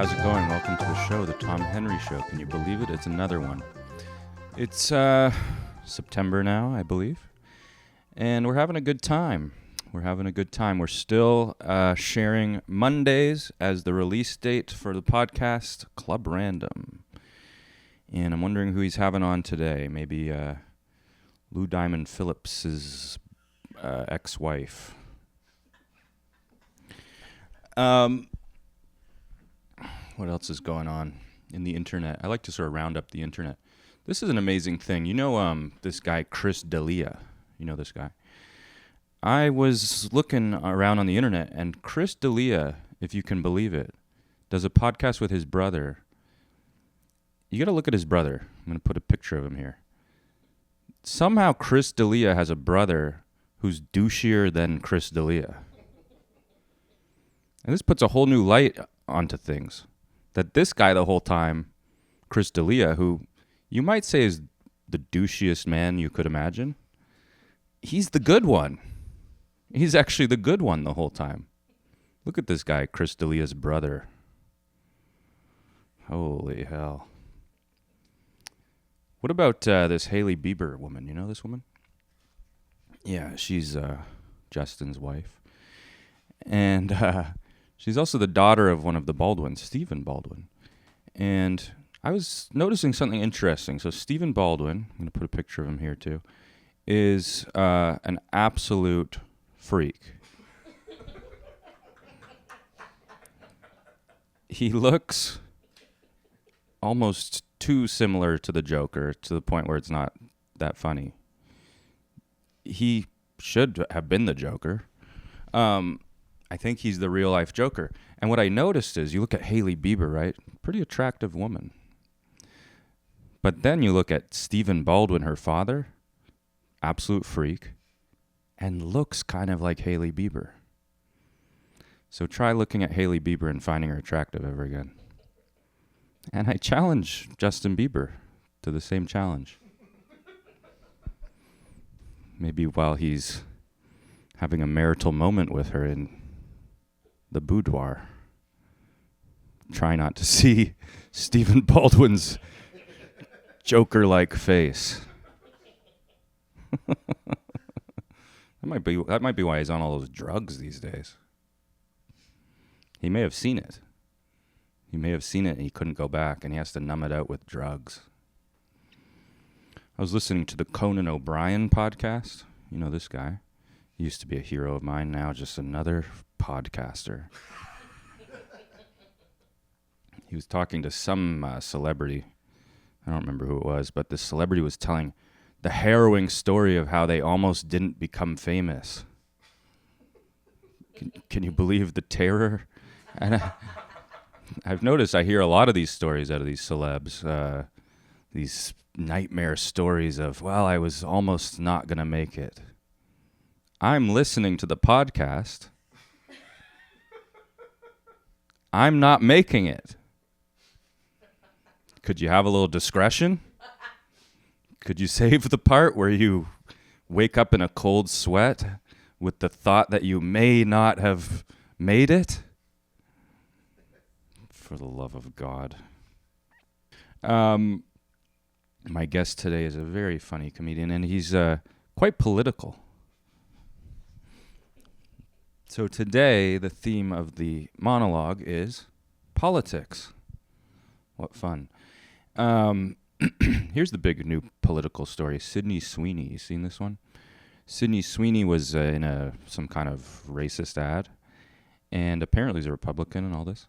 how's it going? Welcome to the show, the Tom Henry Show. Can you believe it? It's another one. It's September now, I believe, and we're having a good time. We're still sharing Mondays as the release date for the podcast Club Random, and I'm wondering who he's having on today. Maybe Lou Diamond Phillips's ex-wife. What else is going on in the internet? I like to sort of round up the internet. This is an amazing thing. You know this guy, Chris D'Elia. You know this guy? I was looking around on the internet, and Chris D'Elia, if you can believe it, does a podcast with his brother. You got to look at his brother. I'm going to put a picture of him here. Somehow Chris D'Elia has a brother who's douchier than Chris D'Elia. And this puts a whole new light onto things. That this guy the whole time, Chris D'Elia, who you might say is the douchiest man you could imagine, he's the good one. He's actually the good one the whole time. Look at this guy, Chris D'Elia's brother. Holy hell. What about this Hailey Bieber woman? You know this woman? Yeah, she's Justin's wife. And she's also the daughter of one of the Baldwins, Stephen Baldwin. And I was noticing something interesting. So Stephen Baldwin, I'm going to put a picture of him here too, is an absolute freak. He looks almost too similar to the Joker to the point where it's not that funny. He should have been the Joker. I think he's the real life Joker. And what I noticed is you look at Hailey Bieber, right? Pretty attractive woman. But then you look at Stephen Baldwin, her father, absolute freak, and looks kind of like Hailey Bieber. So try looking at Hailey Bieber and finding her attractive ever again. And I challenge Justin Bieber to the same challenge. Maybe while he's having a marital moment with her in the boudoir. Try not to see Stephen Baldwin's Joker-like face. That might be why he's on all those drugs these days. He may have seen it. He may have seen it and he couldn't go back, and he has to numb it out with drugs. I was listening to the Conan O'Brien podcast. You know this guy. He used to be a hero of mine, now just another podcaster. He was talking to some celebrity. I don't remember who it was, but this celebrity was telling the harrowing story of how they almost didn't become famous. Can you believe the terror? And I've noticed I hear a lot of these stories out of these celebs, these nightmare stories of, well, I was almost not going to make it. I'm listening to the podcast. I'm not making it. Could you have a little discretion? Could you save the part where you wake up in a cold sweat with the thought that you may not have made it? For the love of God. My guest today is a very funny comedian, and he's quite political. So today, the theme of the monologue is politics. What fun. Here's the big new political story. Sydney Sweeney. You seen this one? Sydney Sweeney was in some kind of racist ad, and apparently he's a Republican and all this.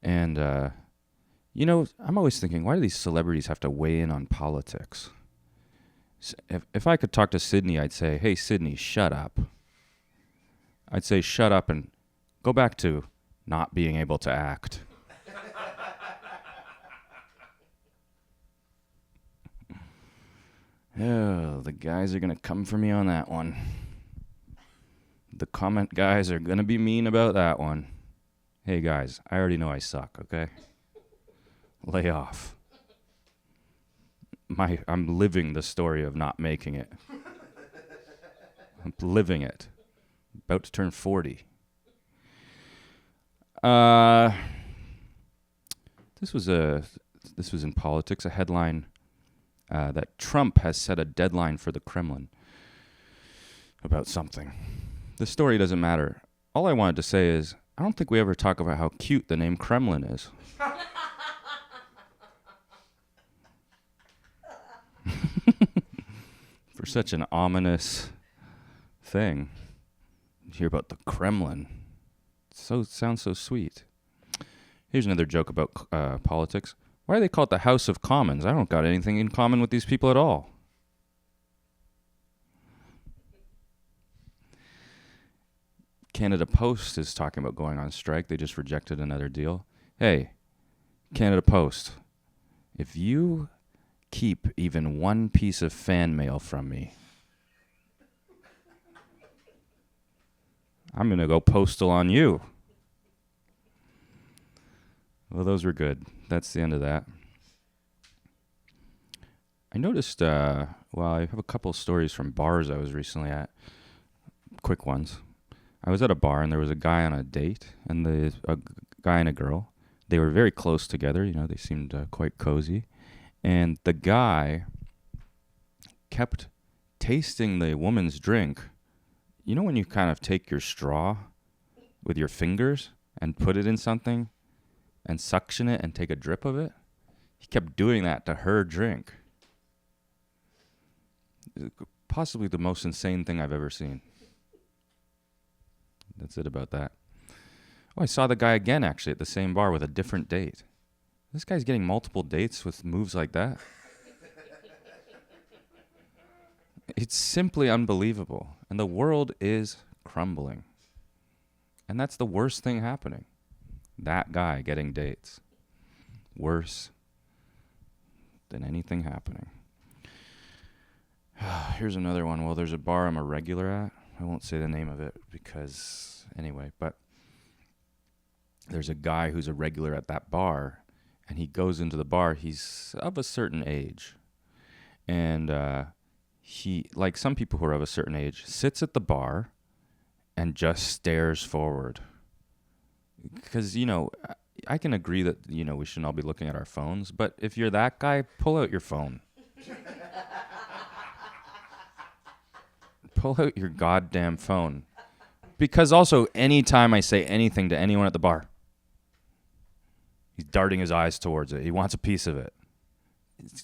And, I'm always thinking, why do these celebrities have to weigh in on politics? If I could talk to Sydney, I'd say, hey, Sydney, shut up. I'd say shut up and go back to not being able to act. Oh, the guys are going to come for me on that one. The comment guys are going to be mean about that one. Hey, guys, I already know I suck, okay? Lay off. I'm living the story of not making it. I'm living it. About to turn 40. This was in politics, a headline that Trump has set a deadline for the Kremlin about something. The story doesn't matter. All I wanted to say is, I don't think we ever talk about how cute the name Kremlin is. For such an ominous thing. You hear about the Kremlin. Sounds so sweet. Here's another joke about politics. Why do they call it the House of Commons? I don't got anything in common with these people at all. Canada Post is talking about going on strike. They just rejected another deal. Hey, Canada Post, if you keep even one piece of fan mail from me, I'm going to go postal on you. Well, those were good. That's the end of that. I noticed, I have a couple stories from bars I was recently at. Quick ones. I was at a bar, and there was a guy on a date, and a guy and a girl. They were very close together. They seemed quite cozy. And the guy kept tasting the woman's drink. You know when you kind of take your straw with your fingers and put it in something and suction it and take a drip of it? He kept doing that to her drink. Possibly the most insane thing I've ever seen. That's it about that. Oh, I saw the guy again, actually, at the same bar with a different date. This guy's getting multiple dates with moves like that. It's simply unbelievable. And the world is crumbling. And that's the worst thing happening. That guy getting dates. Worse than anything happening. Here's another one. Well, there's a bar I'm a regular at. I won't say the name of it because, anyway, but there's a guy who's a regular at that bar, and he goes into the bar. He's of a certain age, and he, like some people who are of a certain age, sits at the bar and just stares forward. Because, I can agree that, we shouldn't all be looking at our phones, but if you're that guy, pull out your phone. Pull out your goddamn phone. Because also, anytime I say anything to anyone at the bar, he's darting his eyes towards it. He wants a piece of it.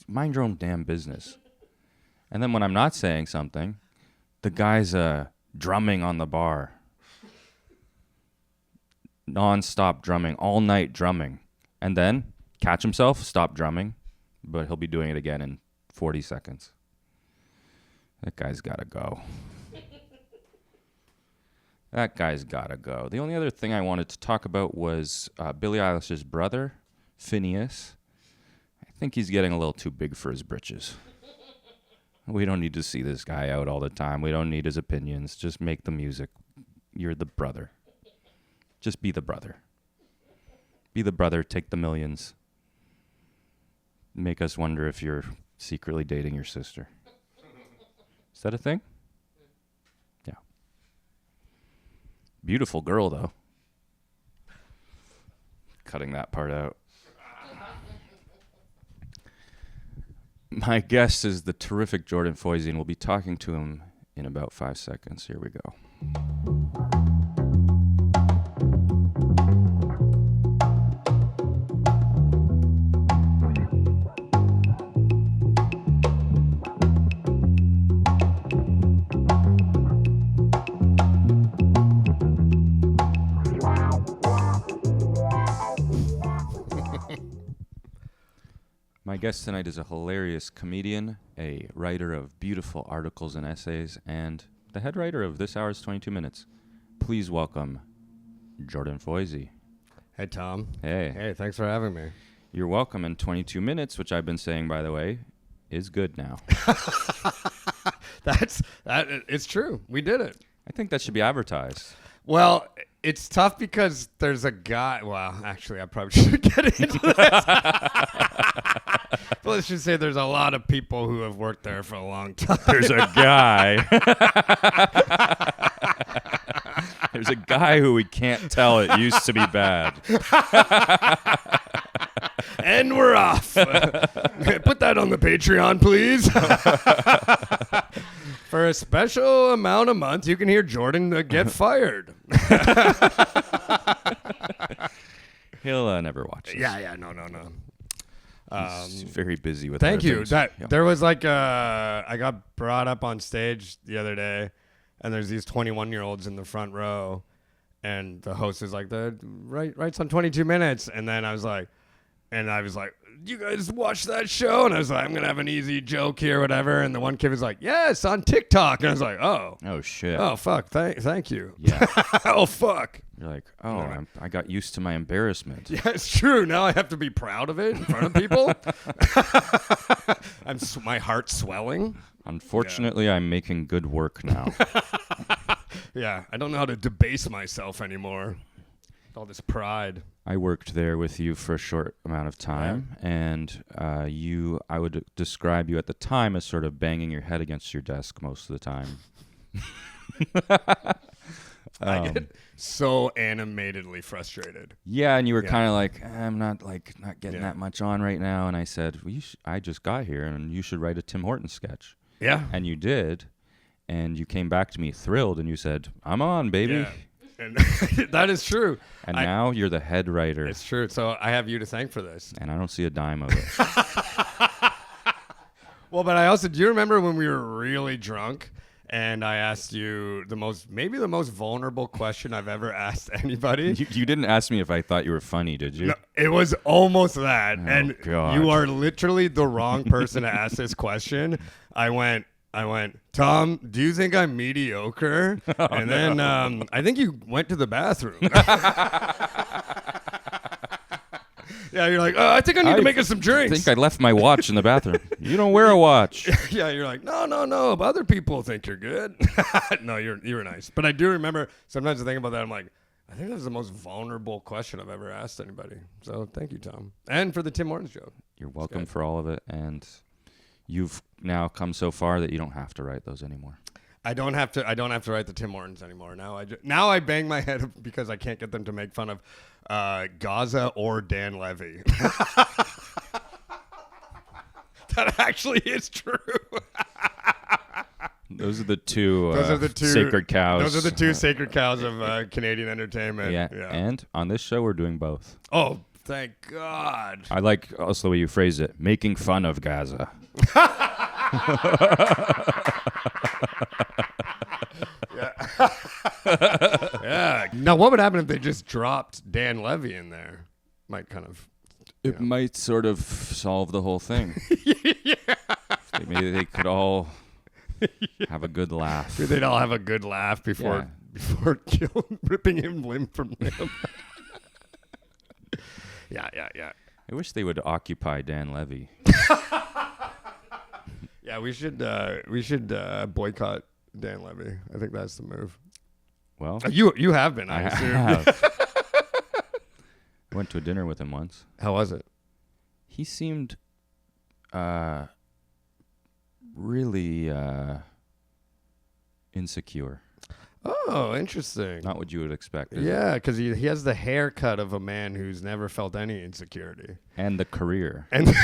Mind your own damn business. And then when I'm not saying something, the guy's drumming on the bar. Non-stop drumming, all night drumming. And then, catch himself, stop drumming, but he'll be doing it again in 40 seconds. That guy's got to go. That guy's got to go. The only other thing I wanted to talk about was Billie Eilish's brother, Phineas. I think he's getting a little too big for his britches. We don't need to see this guy out all the time. We don't need his opinions. Just make the music. You're the brother. Just be the brother. Be the brother. Take the millions. Make us wonder if you're secretly dating your sister. Is that a thing? Yeah. Beautiful girl, though. Cutting that part out. My guest is the terrific Jordan Foisy, and we'll be talking to him in about 5 seconds. Here we go. My guest tonight is a hilarious comedian, a writer of beautiful articles and essays, and the head writer of this hour's 22 Minutes. Please welcome Jordan Foisy. Hey, Tom. Hey. Hey, thanks for having me. You're welcome. In 22 minutes, which I've been saying, by the way, is good now. It's true. We did it. I think that should be advertised. Well, it's tough because there's a guy. Well, actually, I probably should get into this. Let's just say there's a lot of people who have worked there for a long time. There's a guy. There's a guy who we can't tell it used to be bad. And we're off. Put that on the Patreon, please. For a special amount a month, you can hear Jordan get fired. He'll never watch this. Yeah, no. He's very busy with Thank other you. things. That Yep. there was like I got brought up on stage the other day, and there's these 21-year-olds in the front row, and the host is like, "The writes on 22 minutes," and then I was like, "You guys watch that show?" And I was like, "I'm gonna have an easy joke here, whatever." And the one kid was like, "Yes, on TikTok," and I was like, "Oh, Oh shit. oh fuck, thank you." Yeah. Oh fuck. You're like, oh, I got used to my embarrassment. Yeah, it's true. Now I have to be proud of it in front of people. My heart's swelling. Unfortunately, I'm making good work now. Yeah, I don't know how to debase myself anymore. All this pride. I worked there with you for a short amount of time, and I would describe you at the time as sort of banging your head against your desk most of the time. I get so animatedly frustrated. Yeah, and you were Yeah. kind of like, I'm not getting Yeah. that much on right now, and I said, well, I just got here, and you should write a Tim Hortons sketch. Yeah. And you did, and you came back to me thrilled, and you said, I'm on, baby. Yeah. And that is true. And now you're the head writer, It's true. So I have you to thank for this. and I don't see a dime of it. Well, but I also do you remember when we were really drunk and I asked you maybe the most vulnerable question I've ever asked anybody? You didn't ask me if I thought you were funny, did you? No, it was almost that. And God. you are literally the wrong person to ask this question. I went, Tom, do you think I'm mediocre? And then I think you went to the bathroom. Yeah, you're like, I think I need to make us some I drinks. think I left my watch in the bathroom. You don't wear a watch. Yeah, you're like, no, but other people think you're good. No, you were nice. But I do remember sometimes I think about that. I'm like, I think that was the most vulnerable question I've ever asked anybody. So thank you, Tom. And for the Tim Hortons joke. You're welcome for all of it, and you've now come so far that you don't have to write those anymore. I don't have to write the Tim Hortons anymore. Now I bang my head because I can't get them to make fun of Gaza or Dan Levy. That actually is true. Those are the two. Sacred cows. Those are the two sacred cows of Canadian entertainment. Yeah. And on this show, we're doing both. Oh, thank God. I like also the way you phrase it, making fun of Gaza. Yeah. Now, what would happen if they just dropped Dan Levy in there? Might kind of. It might sort of solve the whole thing. Maybe they could all have a good laugh. They'd all have a good laugh before ripping him limb from limb. Yeah. I wish they would occupy Dan Levy. Yeah, we should boycott Dan Levy. I think that's the move. Well, You have been, I assume. have. I went to a dinner with him once. How was it? He seemed really insecure. Oh, interesting. Not what you would expect. Is it? Yeah, because he has the haircut of a man who's never felt any insecurity. And the career. And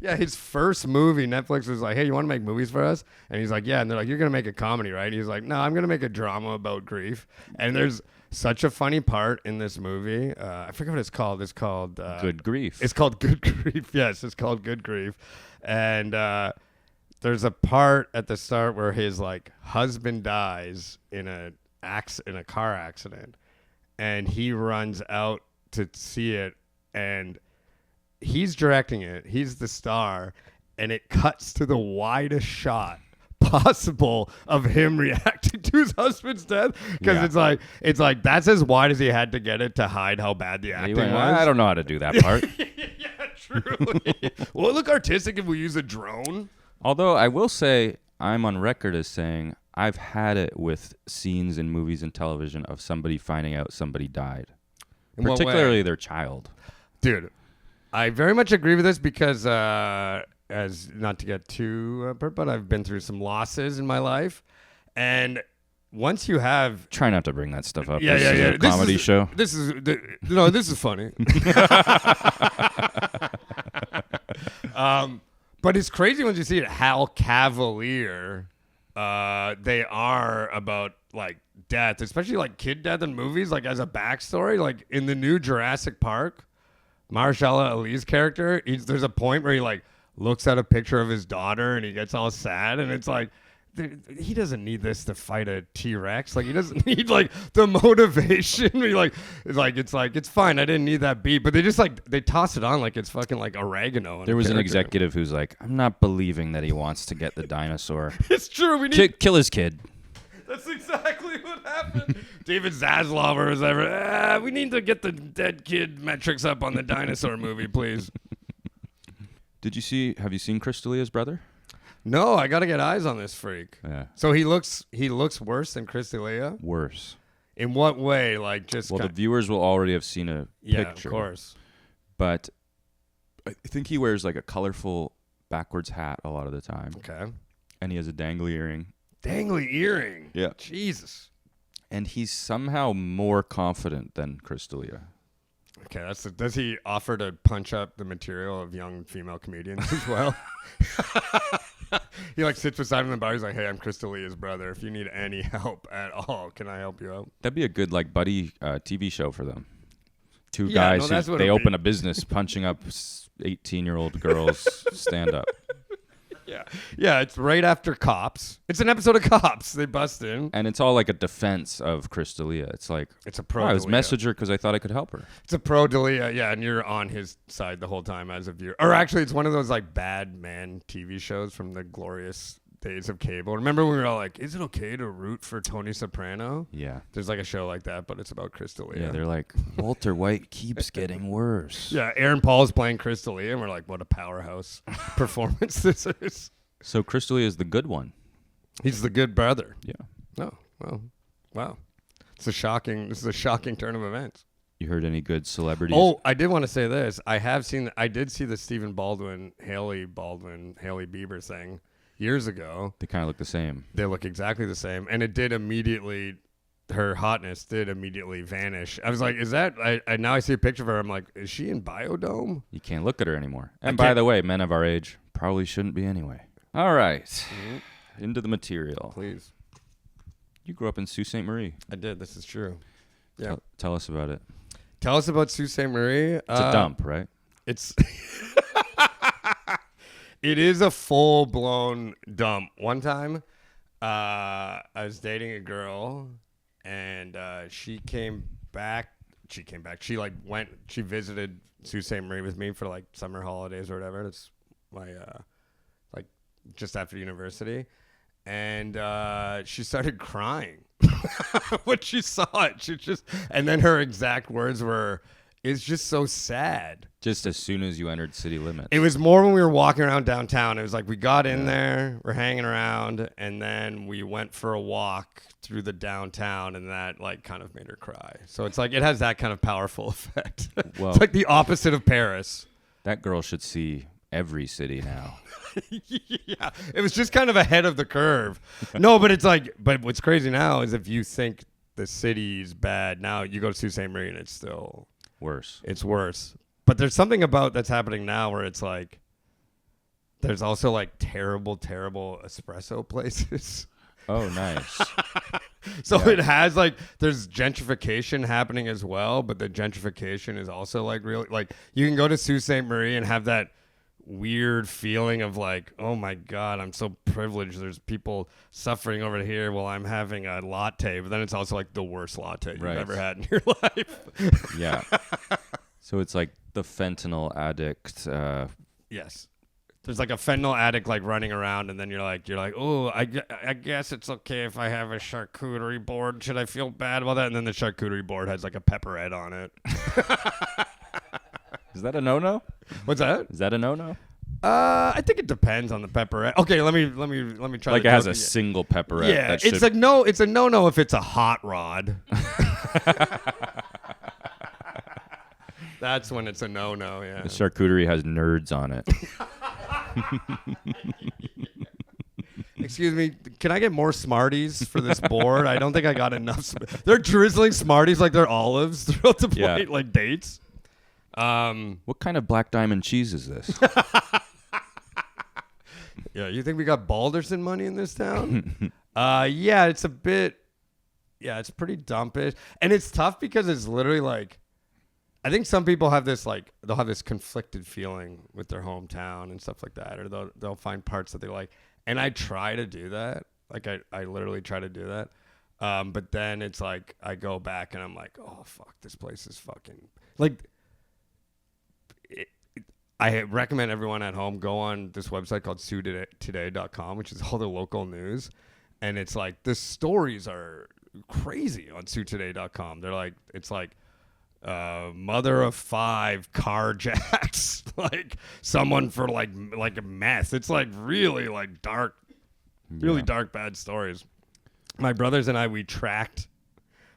yeah, his first movie, Netflix was like, hey, you want to make movies for us? And he's like, yeah. And they're like, you're going to make a comedy, right? And he's like, no, I'm going to make a drama about grief. And there's such a funny part in this movie. I forget what it's called. It's called... Good Grief. It's called Good Grief. Yes, it's called Good Grief. And there's a part at the start where his like husband dies in a car accident. And he runs out to see it. And he's directing it. He's the star, and it cuts to the widest shot possible of him reacting to his husband's death because it's like that's as wide as he had to get it to hide how bad the acting was. I don't know how to do that part. Yeah, truly. Will it look artistic if we use a drone? Although I will say, I'm on record as saying I've had it with scenes in movies and television of somebody finding out somebody died, particularly their child. Dude, I very much agree with this because, as not to get too, but I've been through some losses in my life, and once you have Try not to bring that stuff up. Yeah, This yeah, is yeah. a comedy show. This is funny. But it's crazy when you see it how cavalier they are about like death, especially like kid death in movies. Like as a backstory, like in the new Jurassic Park, Mahershala Ali's character, there's a point where he like looks at a picture of his daughter and he gets all sad, and it's like. He doesn't need this to fight a T-Rex. Like he doesn't need like the motivation. It's fine. I didn't need that beat, but they just like they toss it on like it's fucking like oregano. There was an executive who's like, I'm not believing that he wants to get the dinosaur. It's true. We need kill his kid. That's exactly what happened. David Zaslav or whatever. We need to get the dead kid metrics up on the dinosaur movie, please. Have you seen Chris D'Elia's brother? No, I got to get eyes on this freak. Yeah. So he looks worse than Chris D'Elia? Worse. In what way? Like just the viewers will already have seen a picture. Of course. But I think he wears like a colorful backwards hat a lot of the time. Okay. And he has a dangly earring. Dangly earring? Yeah. Jesus. And he's somehow more confident than Chris D'Elia. Okay, does he offer to punch up the material of young female comedians as well? He like sits beside him in the bar. He's like, "Hey, I'm Chris D'Elia's brother. If you need any help at all, can I help you out?" That'd be a good like buddy TV show for them. Two guys who they open a business punching up 18-year-old girls stand up. Yeah, it's right after Cops. It's an episode of Cops. They bust in. And it's all like a defense of Chris D'Elia. It's like, it's a pro I was messaged her because I thought I could help her. It's a pro D'Elia, yeah, and you're on his side the whole time as a viewer. Or actually, it's one of those like bad man TV shows from the glorious days of cable. Remember when we were all like, is it okay to root for Tony Soprano? Yeah. There's like a show like that, but it's about Chris D'Elia. Yeah, they're like, Walter White keeps getting worse. Yeah, Aaron Paul's playing Chris D'Elia, and we're like, what a powerhouse performance this is. So Chris D'Elia is the good one. He's the good brother. Yeah. Oh, well, wow. This is a shocking turn of events. You heard any good celebrities? Oh, I did want to say this. I did see the Stephen Baldwin, Haley Bieber thing years ago. They kind of look the same. They look exactly the same. And it did immediately, her hotness did immediately vanish. I was like, is that, now I see a picture of her. I'm like, is she in Biodome? You can't look at her anymore. And by the way, men of our age probably shouldn't be anyway. All right. Mm-hmm. Into the material. Please. You grew up in Sault Ste. Marie. I did. This is true. Yeah. Tell us about it. Tell us about Sault Ste. Marie. It's a dump, right? It is a full-blown dump. One time, I was dating a girl, and she came back. She visited Sault Ste. Marie with me for like summer holidays or whatever. That's my just after university, and she started crying when she saw it. And then her exact words were, "It's just so sad." Just as soon as you entered city limits. It was more when we were walking around downtown. It was like we got in there, we're hanging around, and then we went for a walk through the downtown, and that like kind of made her cry. So it's like it has that kind of powerful effect. Well, it's like the opposite of Paris. That girl should see every city now. Yeah, it was just kind of ahead of the curve. No, but but what's crazy now is if you think the city's bad, now you go to Sault Ste. Marie and it's still worse. It's worse. But there's something about that's happening now where it's like there's also like terrible espresso places. Oh, nice. So it has like there's gentrification happening as well, but the gentrification is also like really like you can go to Sault Ste. Marie and have that weird feeling of like, oh my God, I'm so privileged. There's people suffering over here while I'm having a latte, but then it's also like the worst latte you've ever had in your life. Yeah. So it's like the fentanyl addict. Yes. There's like a fentanyl addict like running around, and then you're like, oh, I guess it's okay if I have a charcuterie board. Should I feel bad about that? And then the charcuterie board has like a pepperette on it. Is that a no-no? What's that? Is that a no-no? I think it depends on the pepperette. Okay, let me try. Like it has a single pepperette. Yeah, it's like no, it's a no if it's a hot rod. That's when it's a no-no. Yeah. The charcuterie has nerds on it. Excuse me, can I get more Smarties for this board? I don't think I got enough. They're drizzling Smarties like they're olives throughout the plate, like dates. What kind of black diamond cheese is this? Yeah, you think we got Balderson money in this town? Yeah, it's a bit. Yeah, it's pretty dumpish, and it's tough because it's literally like, I think some people have this like they'll have this conflicted feeling with their hometown and stuff like that, or they'll find parts that they like, and I try to do that. Like I literally try to do that, but then it's like I go back and I'm like, oh fuck, this place is fucking like. I recommend everyone at home go on this website called SiouxToday.com, which is all the local news, and it's like the stories are crazy on SiouxToday.com. They're like, it's like mother of 5 carjacks, like someone for like a meth. It's like really like dark, really dark, bad stories. My brothers and I, we tracked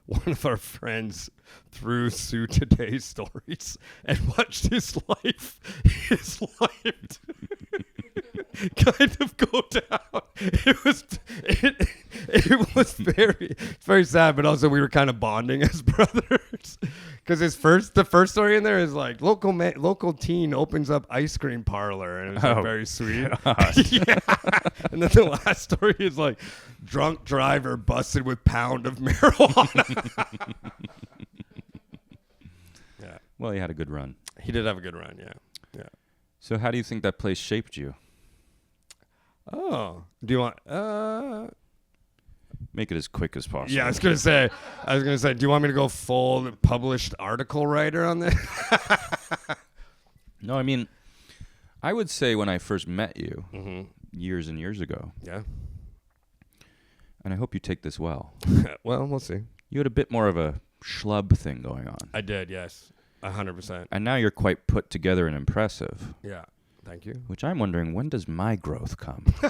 one of our friends through Sioux Today stories and watched his life kind of go down. It was very sad, but also we were kind of bonding as brothers. Because the first story in there is like local teen opens up ice cream parlor, and it's like very sweet. Yeah. And then the last story is like drunk driver busted with pound of marijuana. Yeah. Well, he had a good run. He did have a good run. Yeah. Yeah. So how do you think that place shaped you? Oh, do you want? Make it as quick as possible. Yeah, I was gonna say. Do you want me to go full published article writer on this? No, I mean, I would say when I first met you years and years ago. Yeah. And I hope you take this well. Well, we'll see. You had a bit more of a schlub thing going on. I did, yes, 100%. And now you're quite put together and impressive. Yeah, thank you. Which I'm wondering, when does my growth come? I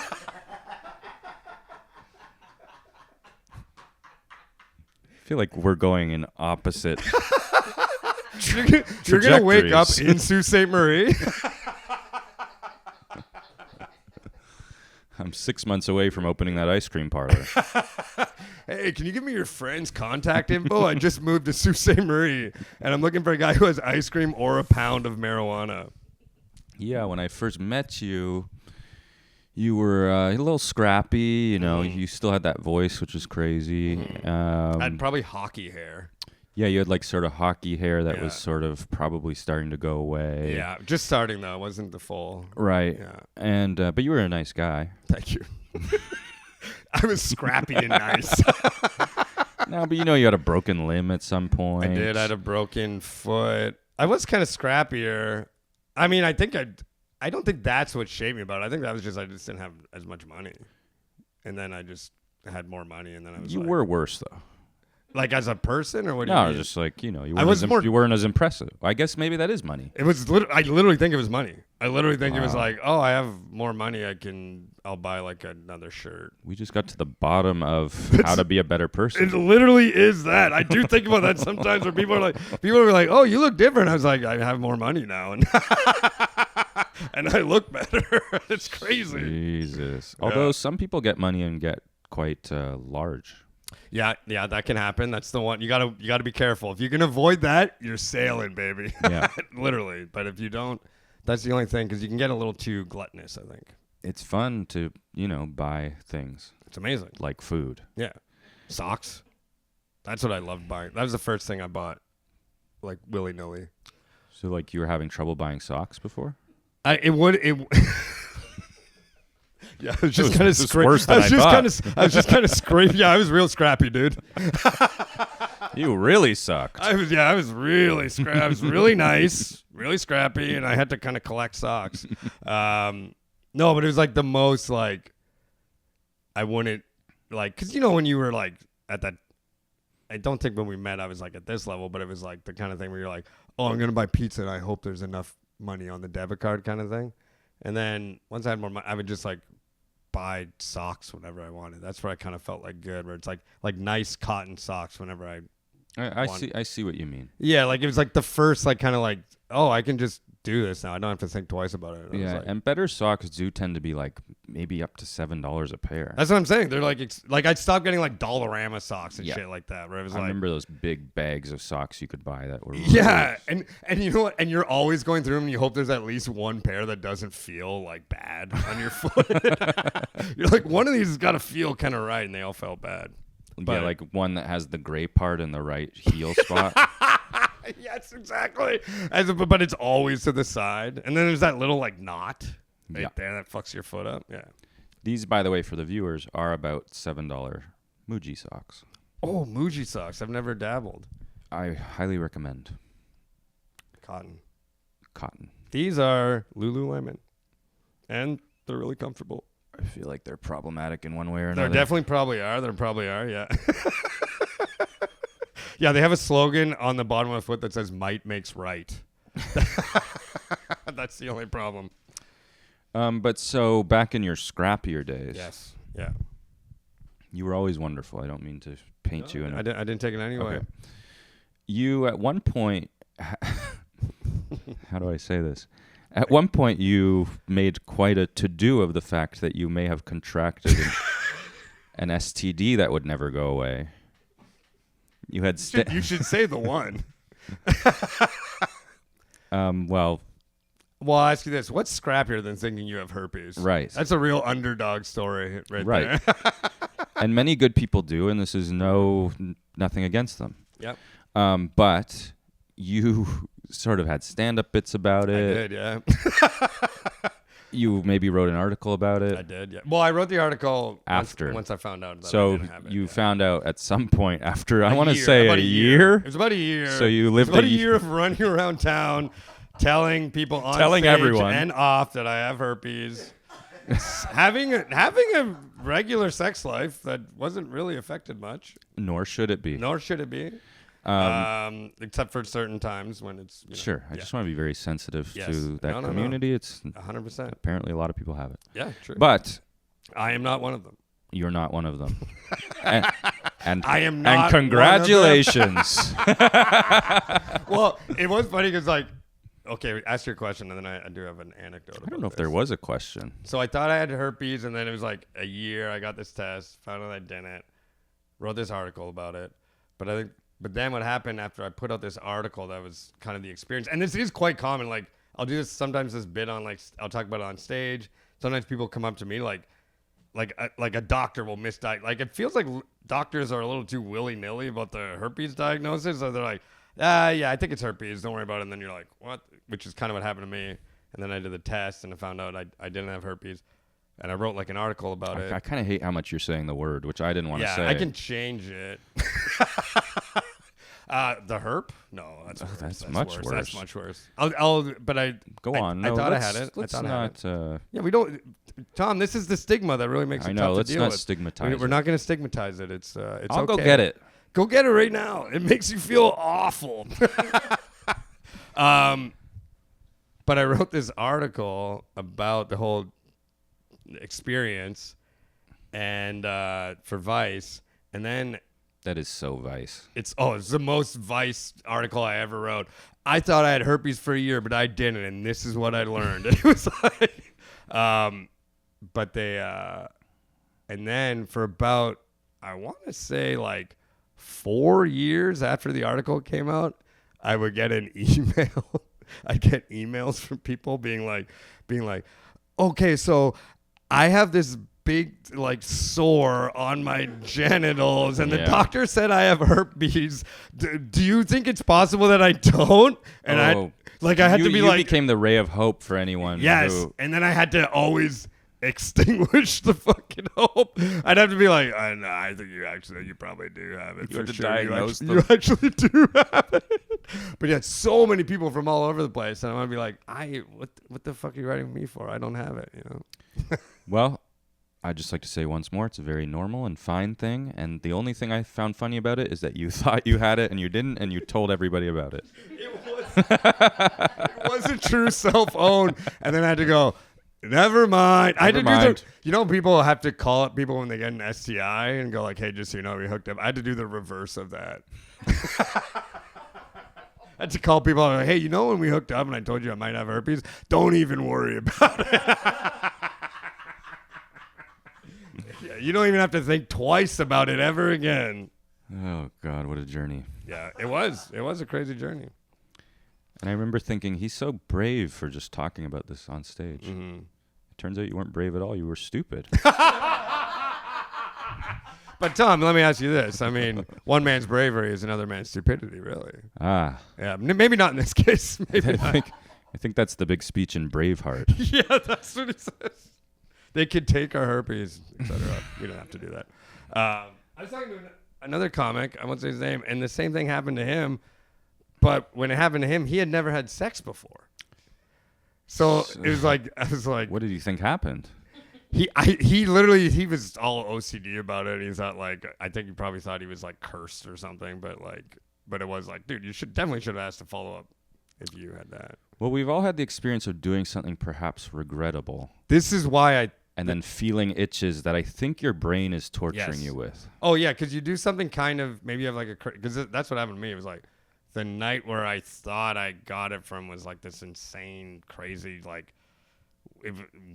feel like we're going in opposite. You're going to wake up in Sault Ste. Marie. I'm 6 months away from opening that ice cream parlor. Hey, can you give me your friend's contact info? I just moved to Sault Ste. Marie, and I'm looking for a guy who has ice cream or a pound of marijuana. Yeah, when I first met you, you were a little scrappy. You know, you still had that voice, which was crazy. I had probably hockey hair. Yeah, you had like sort of hockey hair that was sort of probably starting to go away. Yeah, just starting though. It wasn't the full. Right. Yeah. And but you were a nice guy. Thank you. I was scrappy and nice. No, but you know you had a broken limb at some point. I did. I had a broken foot. I was kind of scrappier. I mean, I don't think that's what shaped me about it. I think that was just I just didn't have as much money. And then I just had more money, and then I was You were worse though. Like as a person, or what do you mean? No, just like, you know, you weren't as impressive. I guess maybe that is money. It was. I literally think it was money. I literally think it was like, oh, I have more money. I'll buy like another shirt. We just got to the bottom of how to be a better person. It literally is that. I do think about that sometimes, where people are like, oh, you look different. I was like, I have more money now, and and I look better. It's crazy. Jesus. Although some people get money and get quite large. Yeah, that can happen. That's the one. You gotta be careful. If you can avoid that, you're sailing, baby. Yeah. Literally. But if you don't, that's the only thing, because you can get a little too gluttonous, I think. It's fun to, buy things. It's amazing. Like food. Yeah. Socks. That's what I loved buying. That was the first thing I bought, like willy-nilly. So like you were having trouble buying socks before? Yeah, I was just kind of worse than I thought. I was just kind of scraping. Yeah, I was real scrappy, dude. You really sucked. I was really scrappy. I was really nice, really scrappy, and I had to kind of collect socks. No, but it was like the most like I wouldn't like, because when you were like at that. I don't think when we met I was like at this level, but it was like the kind of thing where you're like, oh, I'm gonna buy pizza and I hope there's enough money on the debit card, kind of thing. And then once I had more money, I would just like buy socks whenever I wanted. That's where I kind of felt like good, where it's like nice cotton socks whenever I see what you mean. Yeah, like it was like the first like kind of like, oh, I can just do this now. I don't have to think twice about it. Yeah, and better socks do tend to be like maybe up to $7 a pair. That's what I'm saying. They're like I'd stop getting like Dollarama socks and Yeah. shit like that. Where it was I like, remember those big bags of socks you could buy that were yeah, and you know what? And you're always going through them, and you hope there's at least one pair that doesn't feel like bad on your foot. You're like, one of these has got to feel kind of right, and they all felt bad. yeah, like one that has the gray part in the right heel spot. Yes, exactly. But it's always to the side, and then there's that little like knot right there that fucks your foot up. Yeah. These, by the way, for the viewers, are about $7 Muji socks. Oh, Muji socks. I've never dabbled. I highly recommend. Cotton. These are Lululemon, and they're really comfortable. I feel like they're problematic in one way or They another. definitely probably are. Yeah. Yeah, they have a slogan on the bottom of the foot that says "Might makes right." That's the only problem. But so back in your scrappier days, Yes. Yeah. you were always wonderful. I don't mean to paint you in. I didn't take it anyway. Okay. You at one point, how do I say this? At one point, you made quite a to-do of the fact that you may have contracted an STD that would never go away. You had You should say the one. well, I'll ask you this: what's scrappier than thinking you have herpes? right. That's a real underdog story, right there. And many good people do, and this is nothing against them. Yep. But you sort of had stand-up bits about it. I did, yeah. You maybe wrote an article about it. I did, yeah. Well, I wrote the article after. once I found out that So I didn't have it. you found out at some point after, I want to year, say about a year. It was about a year. So you lived about a a year of running around town, telling people on Telling stage everyone. and off that I have herpes. having a regular sex life that wasn't really affected much. Nor should it be. Nor should it be. Except for certain times when it's Sure. I just want to be very sensitive Yes. to that No. community. It's 100%. apparently a lot of people have it. Yeah, true. But I am not one of them. you're not one of them. and I am and not congratulations. Well, it was funny because okay, ask your question, and then I do have an anecdote. I don't know if there was a question. So I thought I had herpes, and then it was like a year. I got this test, found out I didn't. Wrote this article about it, but then what happened after I put out this article that was kind of the experience, and this is quite common. Like I'll do this bit on I'll talk about it on stage. Sometimes people come up to me like a doctor will misdiagnose. Like it feels like doctors are a little too willy-nilly about the herpes diagnosis. So they're like, yeah, I think it's herpes. Don't worry about it. And then you're like, what? Which is kind of what happened to me. And then I did the test and I found out I didn't have herpes. And I wrote like an article about it. I kind of hate how much you're saying the word, which I didn't want to say. Yeah, I can change it. The herp? No, that's worse. That's much worse. That's much worse. But I Go on. I No, thought I let's- had it. Let's I thought I had not. it. Yeah, we don't. Tom, this is the stigma that really makes it I tough know. to Let's deal not with. stigmatize. We're not going to stigmatize it. It's I'll go okay. get it. Go get it right now. It makes you feel awful. But I wrote this article about the whole experience and for Vice, and then That is so Vice. it's the most Vice article I ever wrote. I thought I had herpes for a year, but I didn't, and this is what I learned. It was like, but they, and then for about, I want to say like 4 years after the article came out, I would get an email. I'd get emails from people being like, okay, so I have this big like sore on my genitals and the doctor said I have herpes. Do you think it's possible that I don't? And I had to be you became the ray of hope for anyone. Yes. And then I had to always extinguish the fucking hope. I'd have to be like, no, I think you probably do have it. You for had to sure. diagnose You actually do have it. But yeah, so many people from all over the place, and I'm gonna be like, what the fuck are you writing me for? I don't have it, you know. Well, I'd just like to say once more, it's a very normal and fine thing, and the only thing I found funny about it is that you thought you had it and you didn't, and you told everybody about it. It was a true self-own, and then I had to go, never mind. I had to do you know, people have to call up people when they get an STI and go like, hey, just so you know, we hooked up. I had to do the reverse of that. I had to call people like, hey, you know when we hooked up and I told you I might have herpes? Don't even worry about it. You don't even have to think twice about it ever again. Oh God, what a journey. Yeah, it was. It was a crazy journey. And I remember thinking, he's so brave for just talking about this on stage. Mm-hmm. It turns out you weren't brave at all. You were stupid. But Tom, let me ask you this. I mean, one man's bravery is another man's stupidity, really. Ah. Yeah, maybe not in this case. Maybe not. I think that's the big speech in Braveheart. Yeah, that's what it says. They could take our herpes, etc. We don't have to do that. I was talking to another comic. I won't say his name, and the same thing happened to him. But when it happened to him, he had never had sex before. So it was like, I was like, what did you think happened? He literally, he was all OCD about it. He thought like, I think he probably thought he was like cursed or something, but it was like, dude, you definitely should have asked to follow up if you had that. Well, we've all had the experience of doing something perhaps regrettable. This is why and then feeling itches that I think your brain is torturing you with. Oh yeah, because you do something kind of, maybe you have like because that's what happened to me. It was like the night where I thought I got it from was like this insane, crazy, like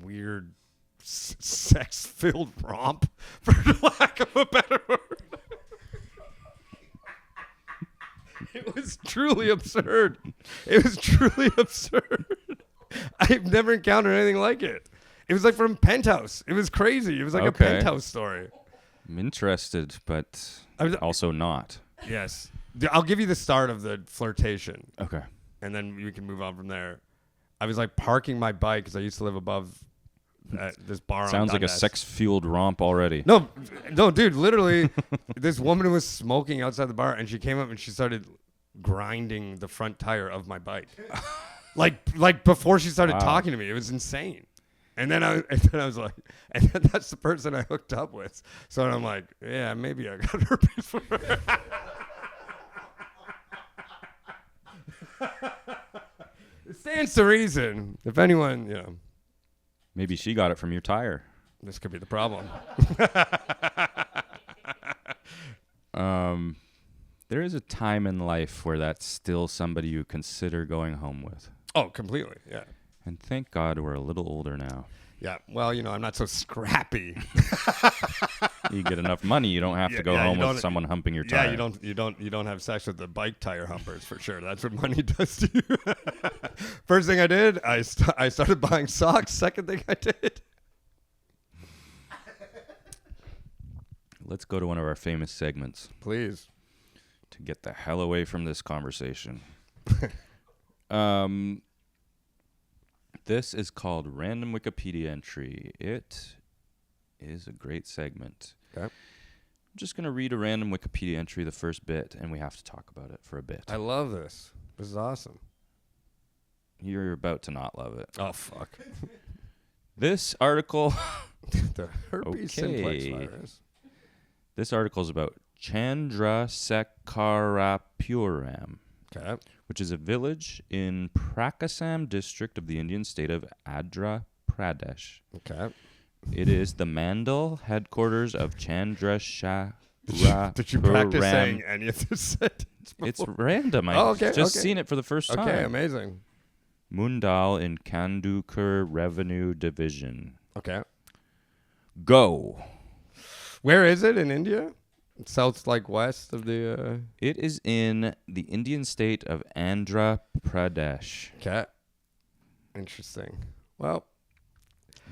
weird sex-filled romp, for lack of a better word. It was truly absurd. It was truly absurd. I've never encountered anything like it. It was like from Penthouse. It was crazy. It was like a Penthouse story. I'm interested, but also not. Yes. I'll give you the start of the flirtation. Okay. And then we can move on from there. I was like parking my bike because I used to live above this bar. Sounds like a sex-fueled romp already. No, dude. Literally, this woman was smoking outside the bar, and she came up and she started grinding the front tire of my bike, like before she started talking to me. It was insane. And then I was like, and then that's the person I hooked up with. So I'm like, yeah, maybe I got herpes from her. It stands to reason. If anyone, Maybe she got it from your tire. This could be the problem. There is a time in life where that's still somebody you consider going home with. Oh, completely. Yeah. And thank God we're a little older now. Yeah. Well, I'm not so scrappy. You get enough money, you don't have to go home with someone humping your tire. Yeah, you don't have sex with the bike tire humpers for sure. That's what money does to you. First thing I did, I started buying socks. Second thing I did. Let's go to one of our famous segments. Please. To get the hell away from this conversation. This is called Random Wikipedia Entry. It is a great segment. Okay. I'm just going to read a random Wikipedia entry, the first bit, and we have to talk about it for a bit. I love this. This is awesome. You're about to not love it. Oh, fuck. This article... The herpes simplex virus. This article is about Chandrasekharapuram, okay, which is a village in Prakasam district of the Indian state of Andhra Pradesh. Okay. It is the Mandal headquarters of Chandrasekharapuram. Did you practice saying any of this sentence before? It's random. I've just seen it for the first time. Okay, amazing. Mundal in Kandukur Revenue Division. Okay. Go. Where is it in India? South, like west of the... It is in the Indian state of Andhra Pradesh. Okay. Interesting. Well...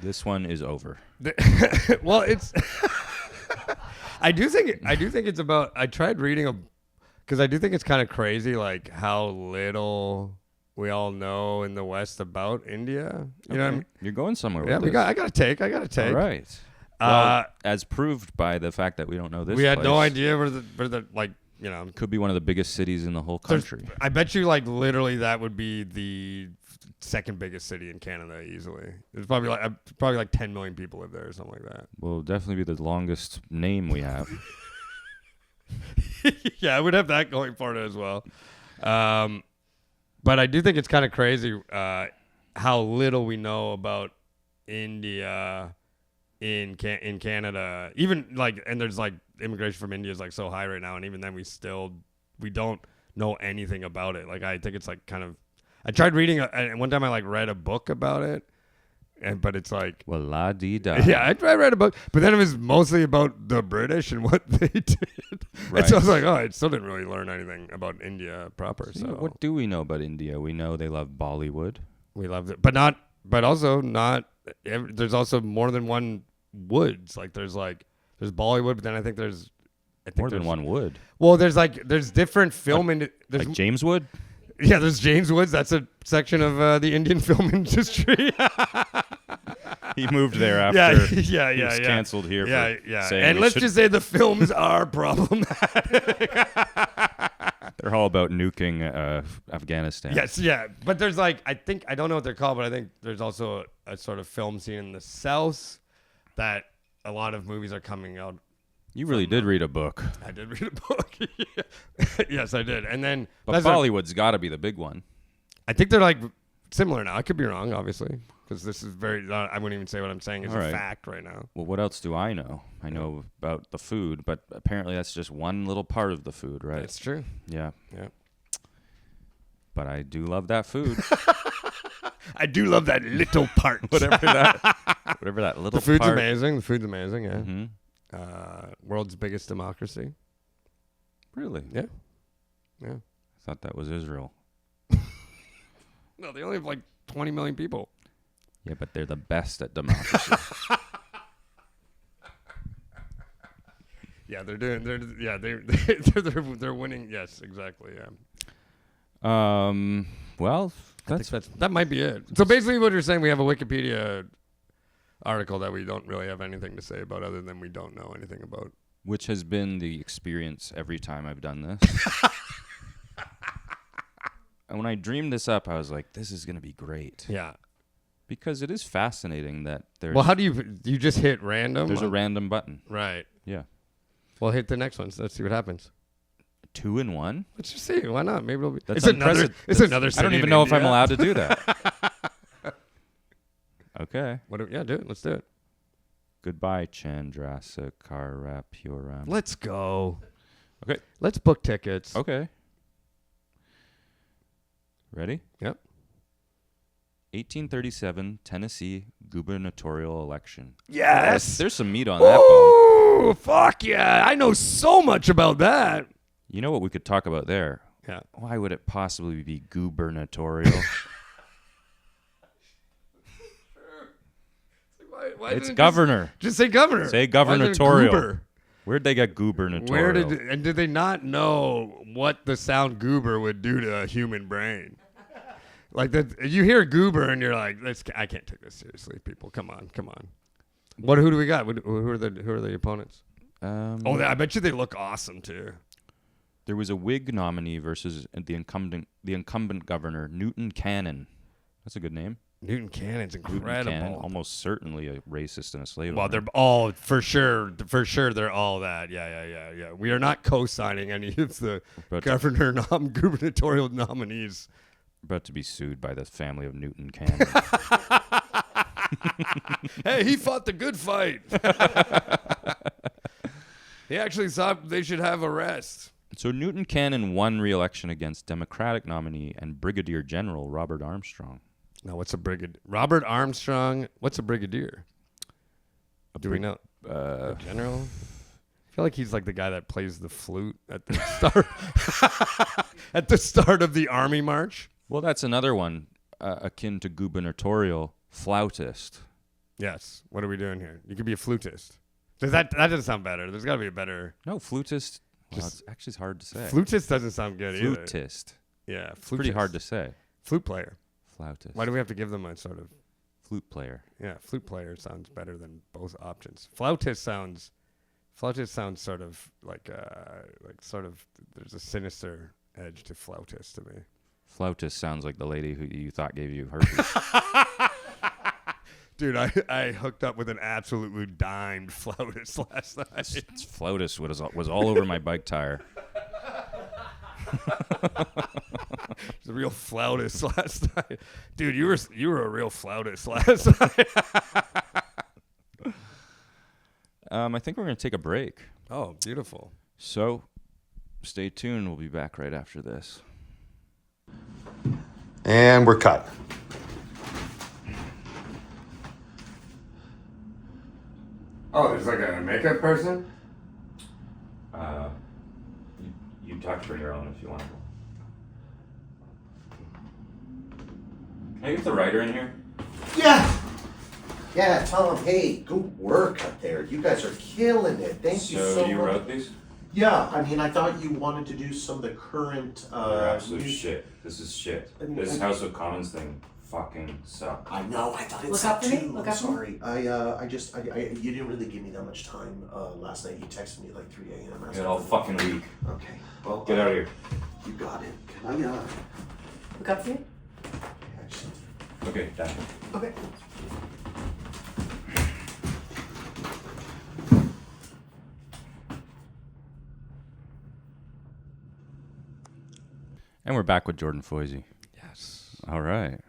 This one is over. Well, it's... I do think it's about... I tried reading because I do think it's kind of crazy, like, how little we all know in the West about India. You know what I mean? You're going somewhere with this. I got to take. All right. Well, as proved by the fact that we don't know this we had place. no idea where the could be one of the biggest cities in the whole country. I bet you literally that would be the second biggest city in Canada easily. It's probably like 10 million people live there or something like that. Will definitely be the longest name we have. Yeah, I would have that going for it as well. But I do think it's kind of crazy how little we know about India in Canada. Even and there's immigration from India is so high right now, and even then we don't know anything about it. I think it's kind of. I tried reading one time. I read a book about it, but it's like, Well, la di da. yeah, I read about, but then it was mostly about the British and what they did. Right. And so I was like, oh, I still didn't really learn anything about India proper. See, So what do we know about India? We know they love Bollywood. we loved it, but also not. There's also more than one woods. Like there's Bollywood, but then I think there's More than one wood. Well, there's different film there's Like James Wood? yeah, there's James Woods. That's a section of the Indian film industry. He moved there after yeah, he was canceled here for saying And we let's should- just say the films are problematic. They're all about nuking Afghanistan. Yes, yeah. But there's I don't know what they're called, but I think there's also a sort of film scene in the South that a lot of movies are coming out. You really did read a book. I did read a book. Yes, I did. And then But Bollywood's got to be the big one. I think they're similar now. I could be wrong, obviously, because this is very. I wouldn't even say what I'm saying is All a right. fact right now. Well, what else do I know? I know about the food, but apparently that's just one little part of the food, right? That's true. Yeah. Yeah. But I do love that food. I do love that little part. whatever that little The food's part. amazing. The food's amazing. Yeah. Mm-hmm. World's biggest democracy. Really? Yeah. Yeah. I thought that was Israel. No, they only have 20 million people. Yeah, but they're the best at democracy. Yeah, they're winning. Yes, exactly. Yeah. Well, That might be it. So basically, what you're saying, we have a Wikipedia article that we don't really have anything to say about, other than we don't know anything about. which has been the experience every time I've done this. And when I dreamed this up, I was like, this is going to be great. Yeah. Because it is fascinating that there's, Well, how do you just hit random? there's a random button. Right. Yeah. Well, hit the next one. So let's see what happens. 2 in 1? Let's just see. Why not? Maybe it'll be. That's It's another. unprecedented. It's another. I City don't even in know if I'm India. allowed to do that. Okay. Yeah, do it. Let's do it. Goodbye, Chandrasekarapuram. Let's go. Okay. Let's book tickets. Okay. Ready? Yep. 1837 Tennessee gubernatorial election. Yes. There's some meat on that bone. Oh, fuck yeah. I know so much about that. You know what we could talk about there? Yeah. Why would it possibly be gubernatorial? Why It's didn't it governor. Just say governor. Say Why isn't it gubernatorial. goober? Where'd they get gubernatorial? Did they not know what the sound goober would do to a human brain? Like that, you hear goober and you're like, I can't take this seriously, people. Come on. Who do we got? Who are the opponents? I bet you they look awesome too. There was a Whig nominee versus the incumbent governor, Newton Cannon. That's a good name. Newton Cannon's Newton incredible. Cannon, almost certainly a racist and a slave Well, owner. they're all for sure. They're all that. Yeah. We are not co-signing any of the But- gubernatorial nominees. about to be sued by the family of Newton Cannon. Hey, he fought the good fight. He actually thought they should have arrest. So Newton Cannon won re-election against Democratic nominee and Brigadier General Robert Armstrong. Now, what's a brigadier? Robert Armstrong. What's a brigadier? Do we know? A general? I feel like he's like the guy that plays the flute at the start. At the start of the army march. Well, that's another one akin to gubernatorial, flautist. Yes. What are we doing here? You could be a flutist. That doesn't sound better. There's got to be a better. No, flutist. Well, Just- it's actually hard to say. Flutist doesn't sound good either. Flutist. Yeah, It's pretty hard to say. Flute player. Flautist. Why do we have to give them a sort of? Flute player. Yeah, flute player sounds better than both options. Flautist sounds sort of like sort of. There's a sinister edge to flautist to me. Flautist sounds like the lady who you thought gave you herpes. Dude, I hooked up with an absolutely dimed flautist last night. It's flautist was all over my bike tire. The real flautist last night. Dude, you were a real flautist last night. I think we're going to take a break. Oh, beautiful. So stay tuned. We'll be back right after this. And we're cut. Oh, there's like a makeup person? You talk for your own if you want. Can I get the writer in here? Yeah. Yeah, Tom, hey, good work up there. You guys are killing it. Thank you so much. So you wrote these? Yeah, I mean, I thought you wanted to do some of the current... They're absolute shit. This is shit. This House of Commons thing fucking sucked. I know, I thought it Look sucked up for me? too. Look I'm up for me? sorry. You didn't really give me that much time last night. You texted me at like 3 a.m. I got all fucking week. Okay, well... Get out of here. You got it. Can I, Look up for me? I just... Okay, done. Okay. And we're back with Jordan Foisy. Yes. All right.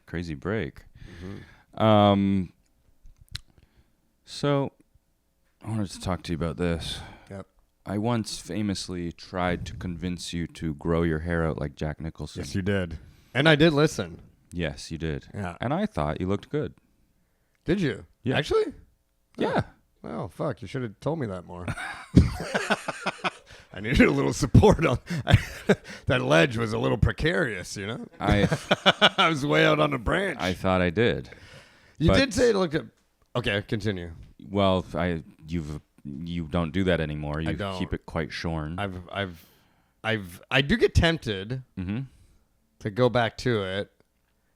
Crazy break. Mm-hmm. So, I wanted to talk to you about this. Yep. I once famously tried to convince you to grow your hair out like Jack Nicholson. Yes, you did. And I did listen. Yes, you did. Yeah. And I thought you looked good. Did you? Yeah. Actually? Yeah. Oh, fuck. You should have told me that more. I needed a little support on that ledge was a little precarious, you know? I was way out on a branch. I thought I did. You but- did say to look at... Okay, continue. Well, you don't do that anymore. You don't. keep it quite shorn. I do get tempted Mm-hmm. to go back to it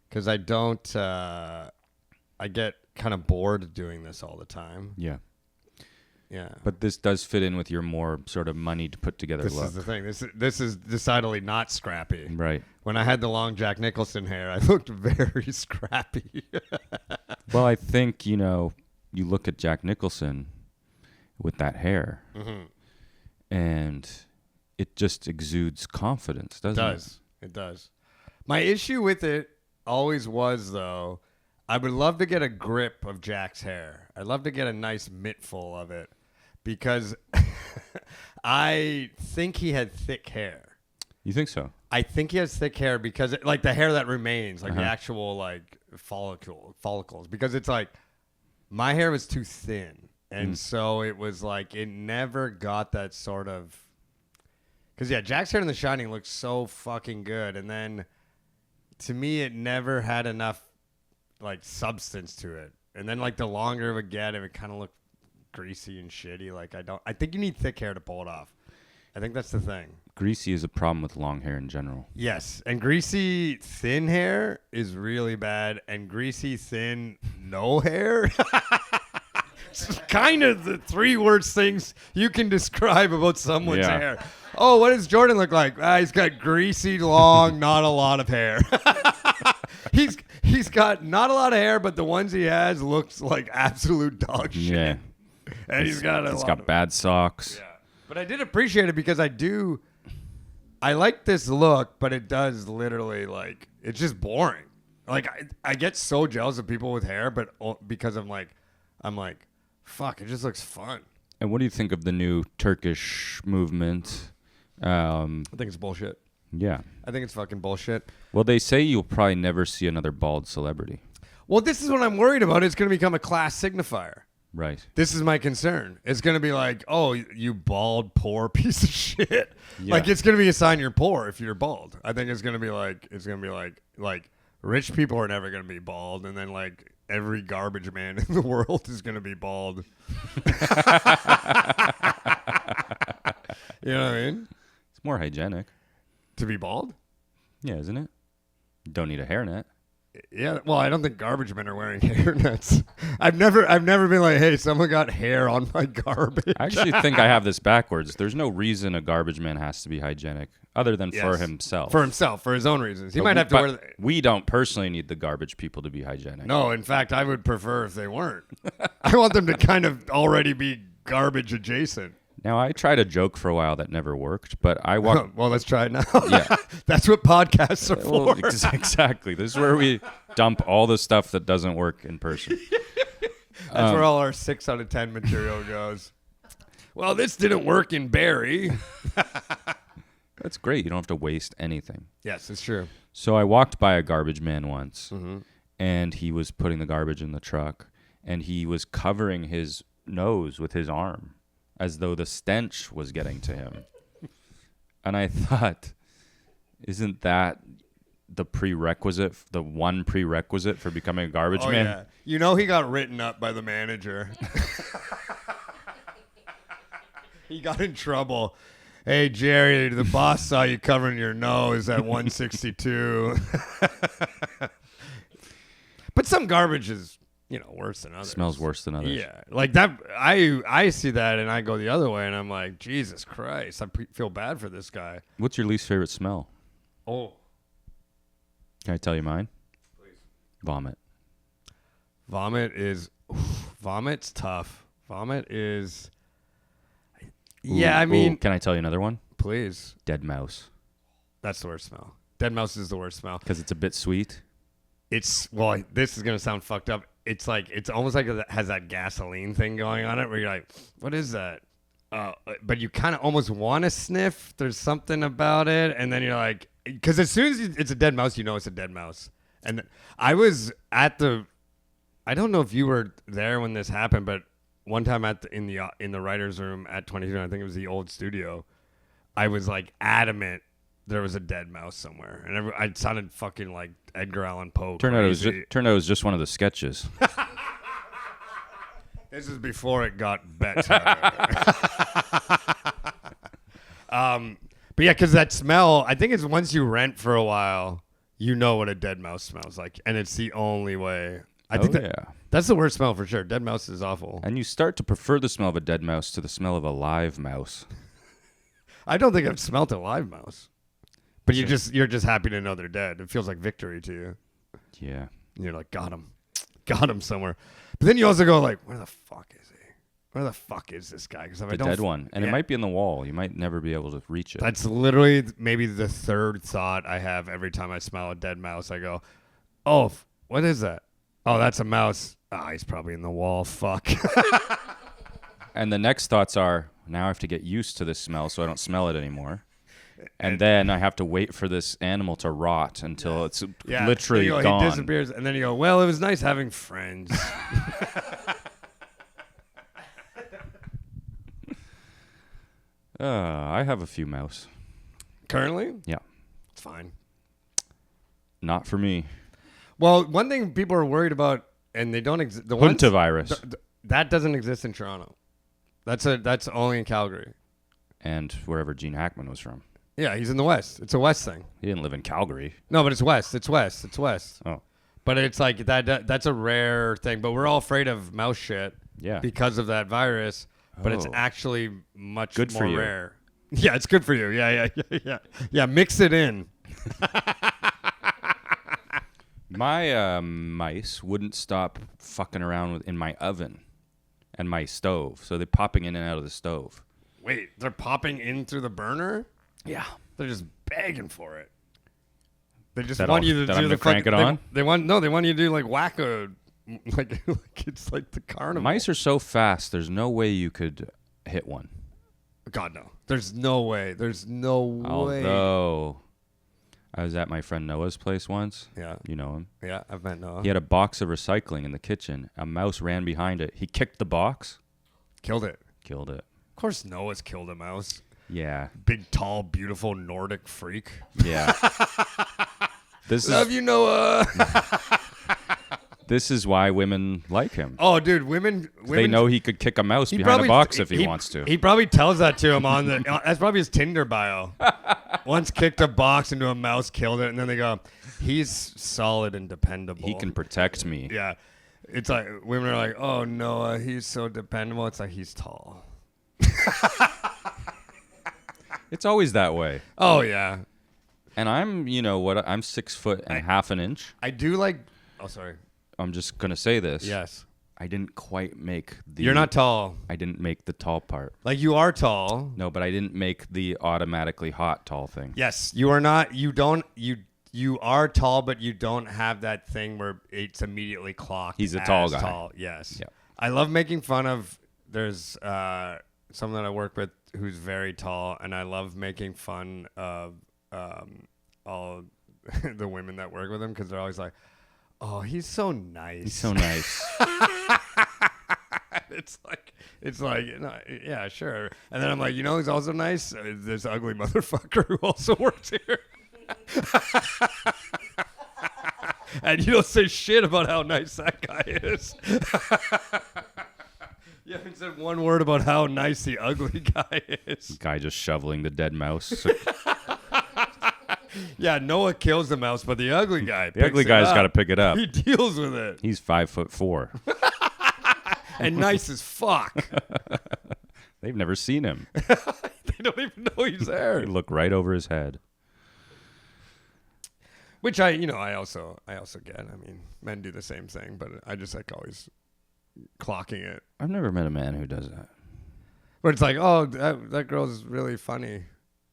because I don't... I get kind of bored doing this all the time. Yeah. Yeah. But this does fit in with your more sort of moneyed put together This look. is the thing. This is decidedly not scrappy. Right. When I had the long Jack Nicholson hair, I looked very scrappy. Well, I think, you look at Jack Nicholson with that hair, and it just exudes confidence, doesn't it? It does. My issue with it always was, though, I would love to get a grip of Jack's hair. I'd love to get a nice mittful of it because I think he had thick hair. You think so? I think he has thick hair because, like, the hair that remains, like the actual, like, follicles. Because it's like, my hair was too thin. And so it was like, it never got that sort of... Because, yeah, Jack's hair in The Shining looks so fucking good. And then, to me, it never had enough, like, substance to it. And then, like, the longer it would get, it would kind of look greasy and shitty. Like, I think you need thick hair to pull it off. I think that's the thing. Greasy is a problem with long hair in general. Yes, and greasy thin hair is really bad, and greasy thin no hair. It's kind of the three worst things you can describe about someone's Yeah. hair. Oh, what does Jordan look like? He's got greasy, long, not a lot of hair. He's got not a lot of hair, but the ones he has looks like absolute dog shit. Yeah. And he's got It's got bad socks. Yeah. But I did appreciate it because I like this look, but it does literally, like, it's just boring. Like, I get so jealous of people with hair, but because I'm like, fuck, it just looks fun. And what do you think of the new Turkish movement? I think it's bullshit. Yeah. I think it's fucking bullshit. Well, they say you'll probably never see another bald celebrity. Well, this is what I'm worried about. It's going to become a class signifier. Right. This is my concern. It's going to be like, oh, you bald, poor piece of shit. Yeah. Like, it's going to be a sign you're poor if you're bald. I think it's going to be like rich people are never going to be bald. And then, like, every garbage man in the world is going to be bald. You know what I mean? It's more hygienic. To be bald? Yeah, isn't it? You don't need a hairnet. Yeah, well, I don't think garbage men are wearing hairnets. I've never been like, hey, someone got hair on my garbage. I actually think I have this backwards. There's no reason a garbage man has to be hygienic other than for Yes. himself. For himself, for his own reasons. He But might have to but wear... we don't personally need the garbage people to be hygienic. No, in fact, I would prefer if they weren't. I want them to kind of already be garbage adjacent. Now, I tried a joke for a while that never worked, but I walked... Well, let's try it now. Yeah. That's what podcasts are Well, for. exactly. This is where we dump all the stuff that doesn't work in person. That's where all our 6 out of 10 material goes. Well, this didn't work in Barrie. That's great. You don't have to waste anything. Yes, it's true. So I walked by a garbage man once, and he was putting the garbage in the truck, and he was covering his nose with his arm, as though the stench was getting to him. And I thought, isn't that the one prerequisite for becoming a garbage man? Yeah. You know he got written up by the manager. He got in trouble. Hey, Jerry, the boss saw you covering your nose at 162. But some garbage is, worse than others. Smells worse than others. Yeah. Like that, I see that and I go the other way and I'm like, Jesus Christ, I feel bad for this guy. What's your least favorite smell? Oh. Can I tell you mine? Please. Vomit. Vomit's tough. Vomit is... Ooh, Yeah, I mean... Can I tell you another one? Please. Dead mouse. That's the worst smell. Dead mouse is the worst smell. Because it's a bit sweet. This is going to sound fucked up. It's almost like it has that gasoline thing going on it where you're like, what is that? But you kind of almost want to sniff. There's something about it. And then you're like, because as soon as it's a dead mouse, you know it's a dead mouse. And I was at I don't know if you were there when this happened, but one time in the writer's room at 22, I think it was the old studio, I was like adamant there was a dead mouse somewhere, and I sounded fucking like Edgar Allan Poe. Turned out it was just one of the sketches. This is before it got better. But yeah, because that smell, I think it's once you rent for a while, you know what a dead mouse smells like, and it's the only way. I think that's the worst smell for sure. Dead mouse is awful. And you start to prefer the smell of a dead mouse to the smell of a live mouse. I don't think I've smelt a live mouse. But you're just happy to know they're dead. It feels like victory to you. Yeah. And you're like, got him somewhere. But then you also go like, where the fuck is he? Where the fuck is this guy? Because the dead one. And it might be in the wall. You might never be able to reach it. That's literally maybe the third thought I have every time I smell a dead mouse. I go, oh, what is that? Oh, that's a mouse. Ah, he's probably in the wall. Fuck. And the next thoughts are, now I have to get used to this smell so I don't smell it anymore. And then I have to wait for this animal to rot until it's literally gone. He disappears, and then you go, well, it was nice having friends. I have a few mouse. Currently? Yeah. It's fine. Not for me. Well, one thing people are worried about, and they don't exist. Hantavirus. That doesn't exist in Toronto. That's only in Calgary. And wherever Gene Hackman was from. Yeah, he's in the West. It's a West thing. He didn't live in Calgary. No, but it's West. It's West. It's West. Oh. But it's like that's a rare thing. But we're all afraid of mouse shit. Yeah. Because of that virus. But it's actually much good more for you. rare. Yeah, it's good for you. Yeah. Mix it in. My mice wouldn't stop fucking around in my oven and my stove. So they're popping in and out of the stove. Wait, they're popping in through the burner? Yeah. They're just begging for it. They just That want all- you to that do I'm the to crank fucking, it on? They want you to do like wacko, like it's like the carnival. Mice are so fast, there's no way you could hit one. God no. There's no way. There's no way. Although, I was at my friend Noah's place once. Yeah. You know him. Yeah, I've met Noah. He had a box of recycling in the kitchen. A mouse ran behind it. He kicked the box. Killed it. Killed it. Of course, Noah's killed a mouse. Yeah. Big, tall, beautiful Nordic freak. Yeah. Love you, Noah. This is why women like him. Oh, dude, women. They know he could kick a mouse behind a box if he wants to. He probably tells that to him on the. That's probably his Tinder bio. Once kicked a box into a mouse, killed it, and then they go, "He's solid and dependable. He can protect me." Yeah, it's like women are like, "Oh, Noah, he's so dependable." It's like he's tall. It's always that way. Oh yeah. And I'm 6 foot and half an inch. I do like. Oh, sorry. I'm just gonna say this. Yes. I didn't quite make the. You're not tall. I didn't make the tall part. Like you are tall. No, but I didn't make the automatically hot tall thing. Yes, you are not. You don't. You are tall, but you don't have that thing where it's immediately clocked. He's a tall guy. Tall. Yes. Yeah. I love making fun of. There's someone that I work with who's very tall, and I love making fun of all the women that work with him because they're always like, "Oh, he's so nice." He's so nice. It's like It's like, yeah, sure. And then I'm like, who's also nice? This ugly motherfucker who also works here. And you don't say shit about how nice that guy is. You haven't said one word about how nice the ugly guy is. Guy just shoveling the dead mouse. Yeah, Noah kills the mouse, but the ugly guy The ugly guy's got to pick it up. He deals with it. He's 5'4". And nice as fuck. They've never seen him. They don't even know he's there. They look right over his head. Which I also get. I mean, men do the same thing, but I just like always clocking it. I've never met a man who does that. But it's like, oh, that girl's really funny.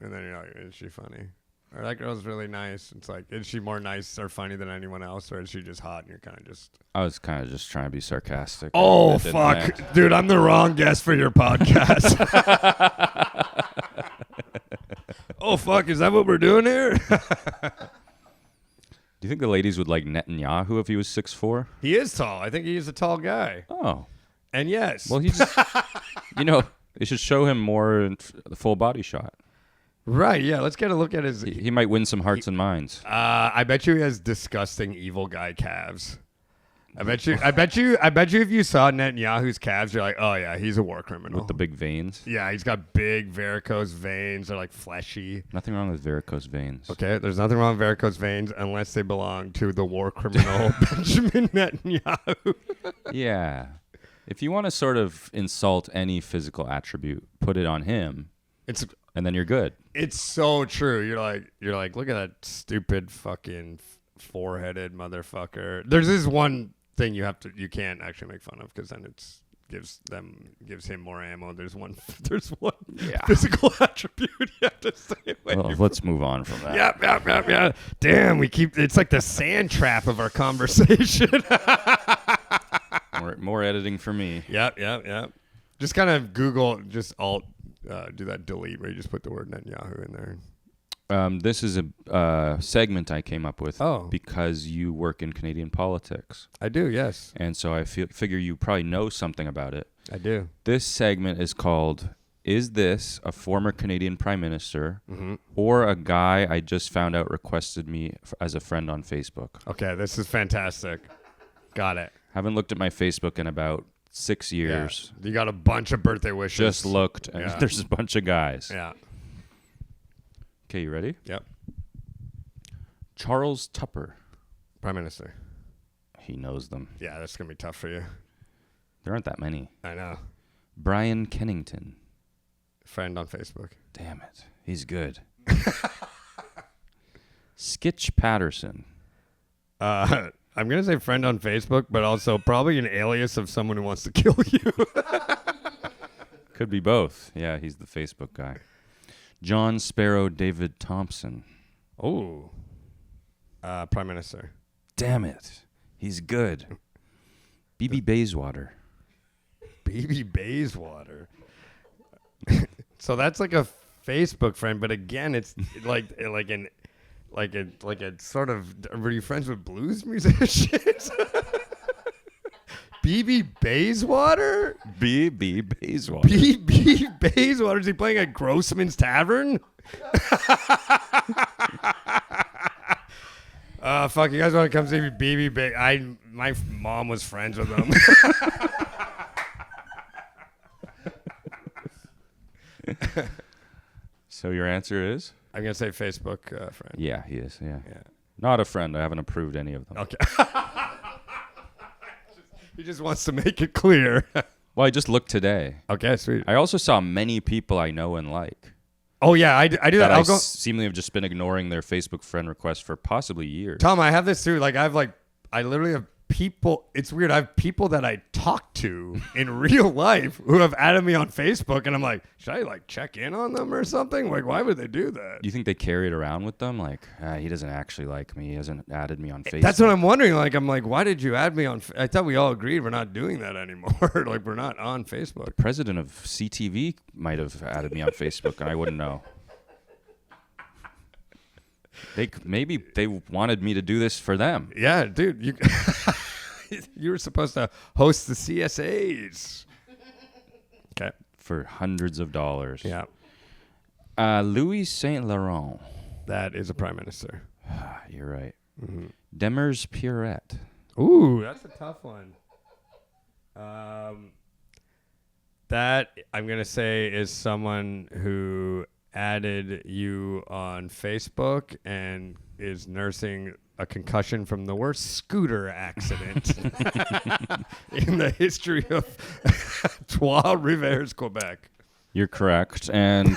And then you're like, is she funny? Or that girl's really nice. It's like, is she more nice or funny than anyone else? Or is she just hot and you're kind of just... I was kind of just trying to be sarcastic. Oh, It didn't fuck. land. Dude, I'm the wrong guest for your podcast. Oh, fuck. Is that what we're doing here? Do you think the ladies would like Netanyahu if he was 6'4"? He is tall. I think he is a tall guy. Oh. And yes. Well, he's... they should show him more in the full body shot. Right, yeah. Let's get a look at his... He might win some hearts and minds. I bet you he has disgusting evil guy calves. I bet you if you saw Netanyahu's calves, you're like, oh yeah, he's a war criminal. With the big veins. Yeah, he's got big varicose veins. They're like fleshy. Nothing wrong with varicose veins. Okay, there's nothing wrong with varicose veins unless they belong to the war criminal Benjamin Netanyahu. Yeah. If you want to sort of insult any physical attribute, put it on him, and then you're good. It's so true. You're like, look at that stupid fucking four-headed motherfucker. There's this one thing you can't actually make fun of because then gives him more ammo. There's one physical attribute you have to stay away. Well, let's move on from that. Yeah. Damn, it's like the sand trap of our conversation. More editing for me. Yep. Just kind of Google, just alt, do that delete where you just put the word Netanyahu in there. This is a segment I came up with Oh. because you work in Canadian politics. I do, yes. And so I figure you probably know something about it. I do. This segment is called, Is This a Former Canadian Prime Minister Mm-hmm. or a Guy I Just Found Out Requested Me as a Friend on Facebook? Okay, this is fantastic. Got it. Haven't looked at my Facebook in about 6 years. Yeah. You got a bunch of birthday wishes. Just looked, and there's a bunch of guys. Yeah. Okay, you ready? Yep. Charles Tupper. Prime Minister. He knows them. Yeah, that's going to be tough for you. There aren't that many. I know. Brian Kennington. Friend on Facebook. Damn it. He's good. Skitch Patterson. I'm going to say friend on Facebook, but also probably an alias of someone who wants to kill you. Could be both. Yeah, he's the Facebook guy. John Sparrow David Thompson. Oh. Prime Minister. Damn it. He's good. BB Bayswater. Baby Bayswater. So that's like a Facebook friend, but again, it's like a sort of. Were you friends with blues musicians? BB Bayswater? BB Bayswater. BB Bayswater? Is he playing at Grossman's Tavern? Fuck, you guys want to come see me, BB Bay? My mom was friends with him. So your answer is? I'm going to say Facebook friend. Yeah, he is. Yeah. Yeah. Not a friend. I haven't approved any of them. Okay. He just wants to make it clear. Well, I just looked today. Okay, sweet. I also saw many people I know and like. Oh, yeah, I do that. That I'll I go. seemingly have just been ignoring their Facebook friend requests for possibly years. Tom, I have this too. I literally have people. It's weird. I have people that I talk to in real life who have added me on Facebook, and I'm like, should I check in on them or something? Like, why would they do that? Do you think they carry it around with them? Like, he doesn't actually like me. He hasn't added me on Facebook. That's what I'm wondering. I'm like, why did you add me on? I thought we all agreed we're not doing that anymore. We're not on Facebook. President of CTV might have added me on Facebook, and I wouldn't know. Maybe they wanted me to do this for them. Yeah, dude, you were supposed to host the CSAs. Okay. for hundreds of dollars. Yeah. Louis Saint Laurent. That is a prime minister. You're right. Mm-hmm. Demers Pierrette. Ooh, that's a tough one. That I'm going to say is someone who added you on Facebook and is nursing a concussion from the worst scooter accident in the history of Trois-Rivières, Quebec. You're correct. And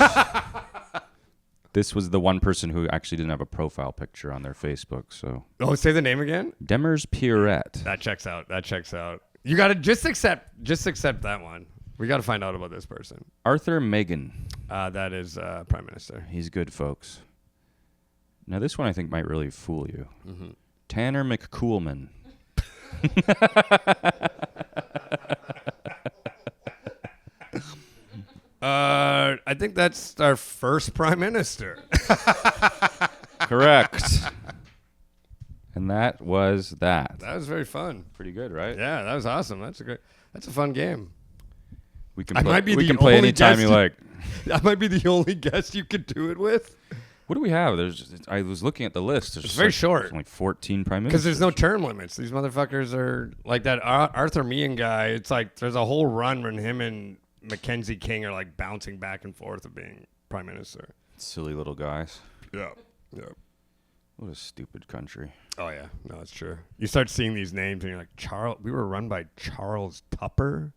this was the one person who actually didn't have a profile picture on their Facebook. So Oh, say the name again? Demers Pierrette. That checks out. You got to just accept that one. We got to find out about this person. Arthur Megan. That is Prime Minister. He's good, folks. Now, this one I think might really fool you. Mm-hmm. Tanner McCoolman. I think that's our first Prime Minister. Correct. And that was that. That was very fun. Pretty good, right? Yeah, that was awesome. That's a fun game. We can I play, might be we the can play only anytime guest you you- like. That might be the only guest you could do it with. What do we have? I was looking at the list. There's It's very short. There's only 14 prime Because ministers. there's no term limits. These motherfuckers are like that Arthur Meehan guy. It's like there's a whole run when him and Mackenzie King are like bouncing back and forth of being prime minister. Silly little guys. Yeah. Yeah. What a stupid country. Oh yeah. No, it's true. You start seeing these names and you're like, Charles. We were run by Charles Tupper.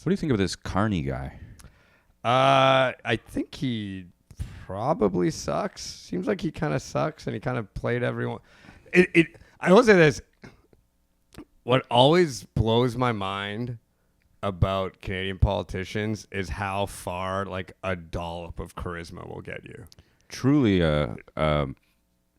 What do you think of this Carney guy? I think he probably sucks. Seems like he kind of sucks, and he kind of played everyone. I will say this: what always blows my mind about Canadian politicians is how far like a dollop of charisma will get you. Truly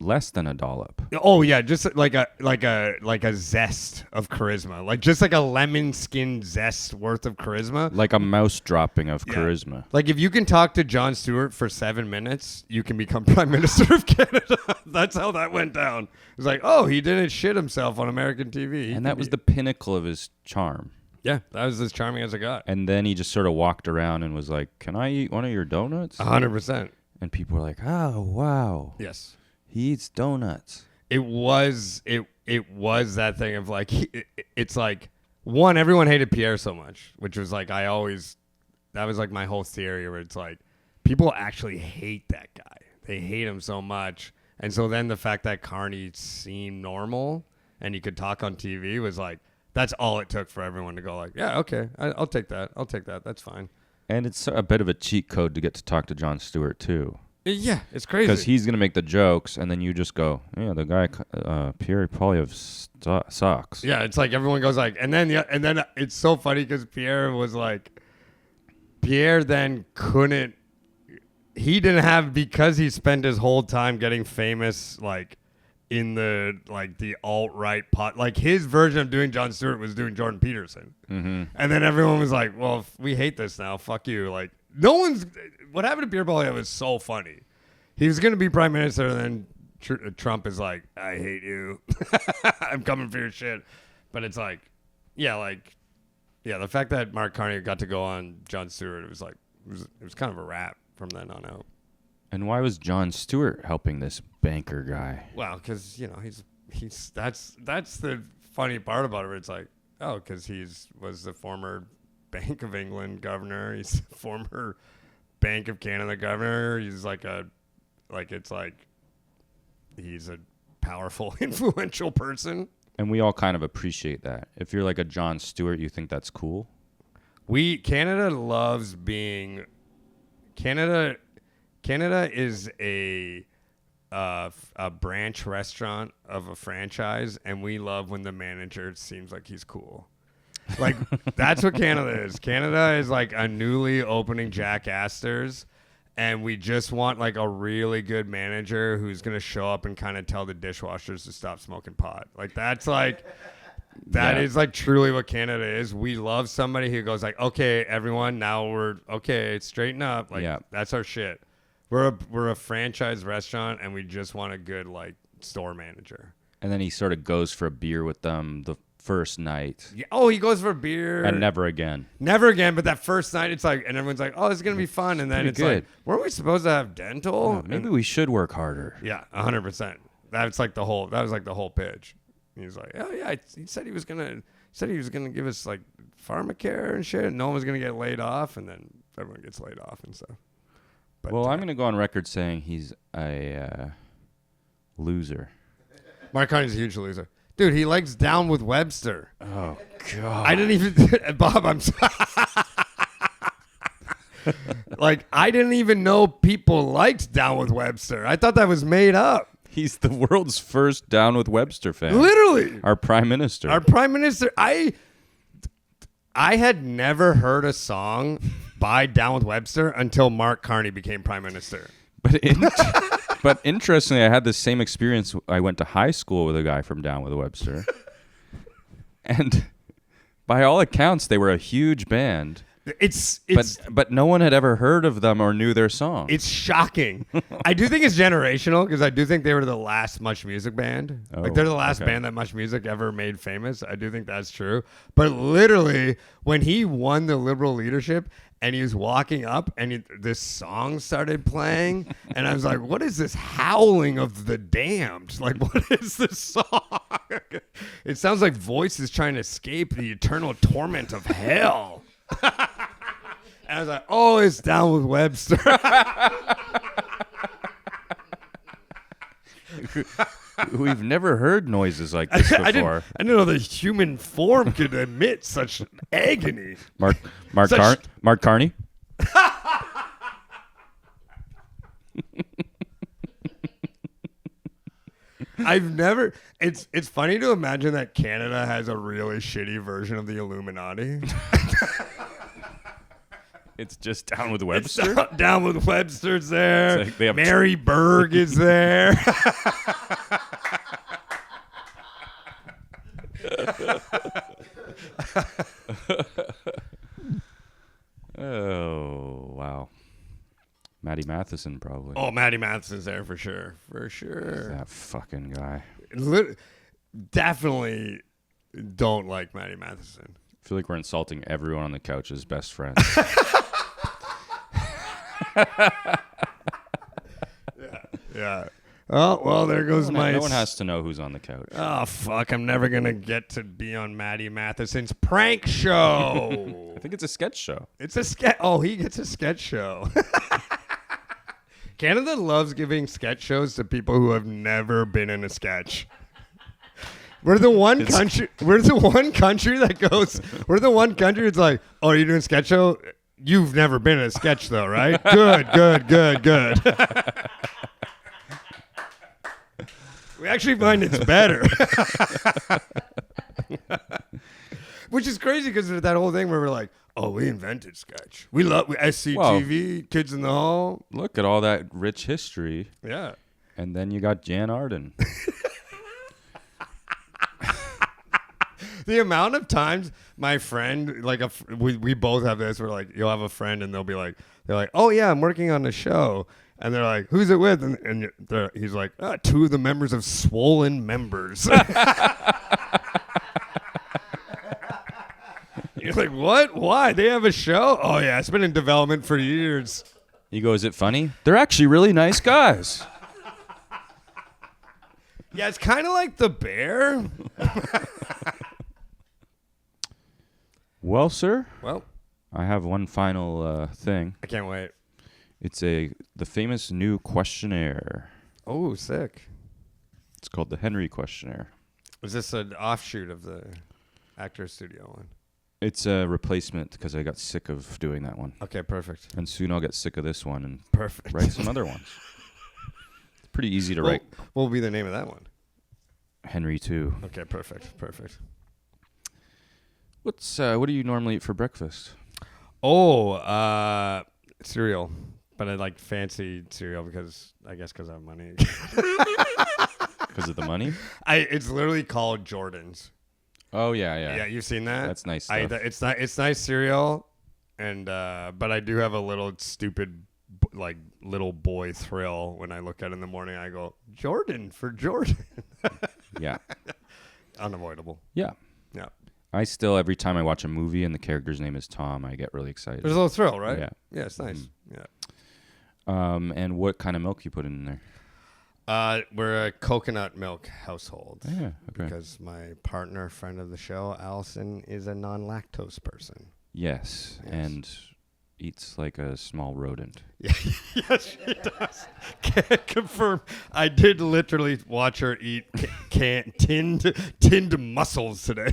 less than a dollop. Oh yeah, just like a zest of charisma, like just like a lemon skin zest worth of charisma. Like a mouse dropping of Yeah. charisma. Like if you can talk to Jon Stewart for 7 minutes, you can become Prime Minister of Canada. That's how that went down. It's like, oh, he didn't shit himself on American TV. And that was the pinnacle of his charm. Yeah, that was as charming as it got. And then he just sort of walked around and was like, "Can I eat one of your donuts?" 100%. And people were like, "Oh, wow. Yes. He eats donuts." It was that thing of like it's like one, everyone hated Pierre so much, which was like that was like my whole theory where it's like people actually hate that guy. They hate him so much. And so then the fact that Carney seemed normal and he could talk on TV was like that's all it took for everyone to go like, yeah, okay, I'll take that. That's fine. And it's a bit of a cheat code to get to talk to Jon Stewart too. Yeah, it's crazy. Because he's going to make the jokes, and then you just go, yeah, the guy, Pierre Poilievre sucks. Yeah, it's like everyone goes like, and then it's so funny because Pierre then couldn't, he didn't have, because he spent his whole time getting famous, like in the alt-right pot, like his version of doing Jon Stewart was doing Jordan Peterson. Mm-hmm. And then everyone was like, well, if we hate this now, fuck you. Like what happened to Pierre Poilievre was so funny. He was going to be prime minister, and then Trump is like, I hate you. I'm coming for your shit. But it's like, the fact that Mark Carney got to go on Jon Stewart, it was kind of a wrap from then on out. And why was Jon Stewart helping this banker guy? Well, because, he's that's the funny part about it. It's like, oh, because was the former Bank of England governor. He's the former Bank of Canada governor. He's he's a powerful, influential person. And we all kind of appreciate that. If you're like a Jon Stewart, you think that's cool? Canada loves being Canada is a branch restaurant of a franchise, and we love when the manager seems like he's cool. Like that's what Canada is. Canada is like a newly opening Jack Astor's, and we just want like a really good manager who's gonna show up and kind of tell the dishwashers to stop smoking pot. Like that's like that is like truly what Canada is. We love somebody who goes like, okay, everyone, now we're okay, straighten up. Like that's our shit. We're a franchise restaurant, and we just want a good like store manager. And then he sort of goes for a beer with them first night Yeah. Oh, he goes for beer. and never again. Never again, but that first night, it's like, and everyone's like, "Oh, this is gonna be fun," and then pretty it's good. like, "Weren't we supposed to have dental?" Oh, maybe we should work harder. Yeah, 100%. That's like the whole. That was like the whole pitch. He's like, "Oh yeah," he said he was gonna give us like pharmacare and shit. And no one was gonna get laid off, and then everyone gets laid off and stuff. But, Well, I'm going to go on record saying he's a loser. Mark Carney's a huge loser, dude. He likes Down with Webster. Oh, God. I didn't even, Bob. I'm sorry. Like, I didn't even know people liked Down with Webster. I thought that was made up. He's the world's first Down with Webster fan. Literally, Our prime minister. our prime minister. I had never heard a song by Down with Webster until Mark Carney became prime minister. But interestingly, I had the same experience. I went to high school with a guy from Down with Webster. And by all accounts, they were a huge band. But no one had ever heard of them or knew their song. It's shocking. I do think it's generational because I do think they were the last Much Music band. Like, they're the last band that Much Music ever made famous. I do think that's true. But literally, when he won the Liberal leadership and he was walking up and this song started playing, and I was like, what is this howling of the damned? Like, what is this song? It sounds like voices trying to escape the eternal torment of hell. And I was like, oh, it's Down with Webster. We've never heard noises like this before. I didn't know the human form could emit such agony. Mark Carney? I've never. It's funny to imagine that Canada has a really shitty version of the Illuminati. It's just Down with Webster? Down with Webster's there. Like they have Mary Berg is there. Oh, wow. Maddie Matheson, probably. Oh, Maddie Matheson's there for sure. For sure. That fucking guy. Definitely don't like Maddie Matheson. I feel like we're insulting everyone on the couch as best friends. Yeah. Oh, well, there goes my... No one has to know who's on the couch. Oh, fuck. I'm never going to get to be on Maddie Matheson's prank show. I think it's a sketch show. It's a sketch. Oh, he gets a sketch show. Canada loves giving sketch shows to people who have never been in a sketch. We're the one country. We're the one country that goes. We're the one country that's like, oh, you're doing a sketch show? You've never been in a sketch though, right? Good. We actually find it's better. Which is crazy because there's that whole thing where we're like, oh, we invented sketch. We love SCTV, Kids in the Hall. Look at all that rich history. Yeah. And then you got Jan Arden. The amount of times my friend, like, we both have this, we're like, you'll have a friend and they're like, oh yeah, I'm working on a show. And they're like, who's it with? And he's like, two of the members of Swollen Members. You're like, what? Why? They have a show? Oh yeah, it's been in development for years. You go, is it funny? They're actually really nice guys. Yeah, it's kind of like The Bear. Well, sir, Well, I have one final thing. I can't wait. It's the famous new questionnaire. Oh, sick. It's called the Henry questionnaire. Was this an offshoot of the Actors Studio one? It's a replacement because I got sick of doing that one. Okay, perfect. And soon I'll get sick of this one and Perfect. write some other ones. It's pretty easy to write. What will be the name of that one? Henry 2. Okay, perfect. What do you normally eat for breakfast? Oh, cereal. But I like fancy cereal because I have money. Because of the money? It's literally called Jordan's. Oh yeah. Yeah, you've seen that? That's nice stuff. It's nice cereal, and but I do have a little stupid like little boy thrill when I look at it in the morning. I go, Jordan for Jordan. Yeah. Unavoidable. Yeah. Yeah. I still, every time I watch a movie and the character's name is Tom, I get really excited. There's a little thrill, right? Yeah. Yeah, it's nice. Yeah. And what kind of milk you put in there? We're a coconut milk household. Yeah, okay. Because my partner, friend of the show, Allison, is a non-lactose person. Yes, and eats like a small rodent. Yes, she does. Can't confirm. I did literally watch her eat tinned mussels today.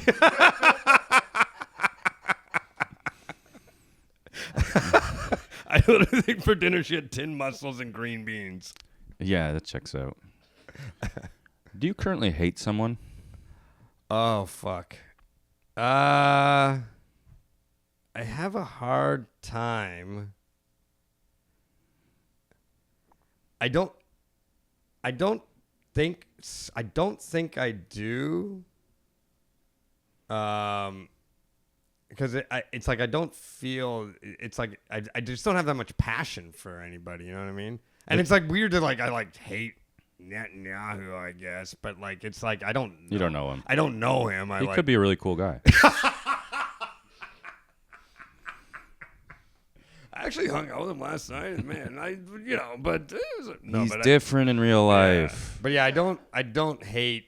I literally think for dinner she had tinned mussels and green beans. Yeah, that checks out. Do you currently hate someone? Oh, fuck. I have a hard time. I don't think I do. Because it's like I don't feel. It's like I just don't have that much passion for anybody. You know what I mean? And it's like weird to like I like hate Netanyahu, I guess, but like it's like I don't. You don't know him. I don't know him. He could be a really cool guy. I actually hung out with him last night, man. But He's different in real life. Yeah. But yeah, I don't hate.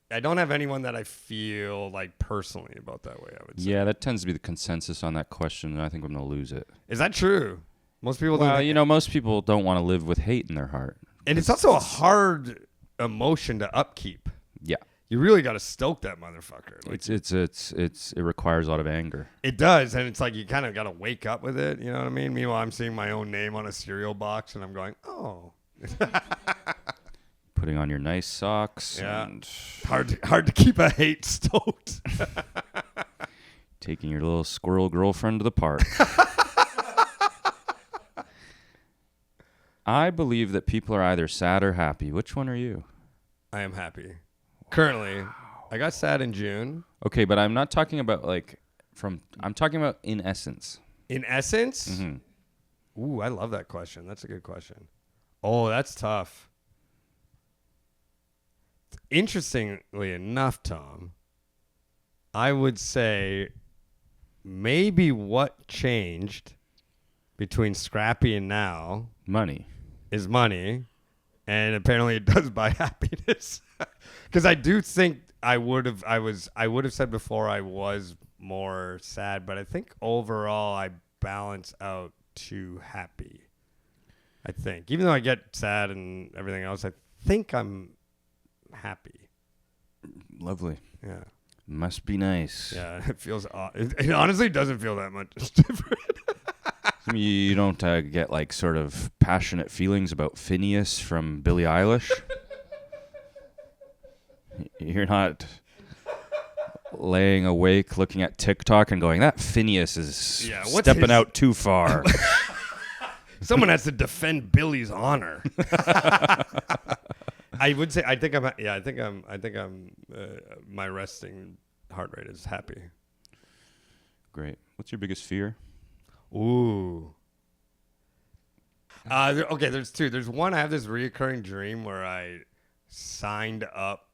I don't have anyone that I feel like personally about that way. I would say. Yeah, that tends to be the consensus on that question, and I think I'm going to lose it. Is that true? Most people. Well, most people don't want to live with hate in their heart, and it's also a hard emotion to upkeep. Yeah, you really got to stoke that motherfucker. Like, it requires a lot of anger. It does, and it's like you kind of got to wake up with it. You know what I mean? Meanwhile, I'm seeing my own name on a cereal box, and I'm going, oh. Putting on your nice socks. Yeah. And hard to keep a hate stoked. Taking your little squirrel girlfriend to the park. I believe that people are either sad or happy. Which one are you? I am happy. Currently, I got sad in June. Okay, but I'm not talking about I'm talking about in essence. In essence? Mm-hmm. Ooh, I love that question. That's a good question. Oh, that's tough. Interestingly enough, Tom, I would say maybe what changed between Scrappy and now is money, and apparently it does buy happiness. Because I do think I would have said before I was more sad, but I think overall I balance out to happy. I think, even though I get sad and everything else, I think I'm happy. Lovely. Yeah. Must be nice. Yeah, it feels it honestly doesn't feel that much different. You don't get like sort of passionate feelings about Phineas from Billie Eilish? You're not laying awake looking at TikTok and going, that Phineas is stepping out too far. Someone has to defend Billy's honor. I would say I think I'm my resting heart rate is happy. Great. What's your biggest fear? Ooh. Okay, there's two. There's one, I have this reoccurring dream where I signed up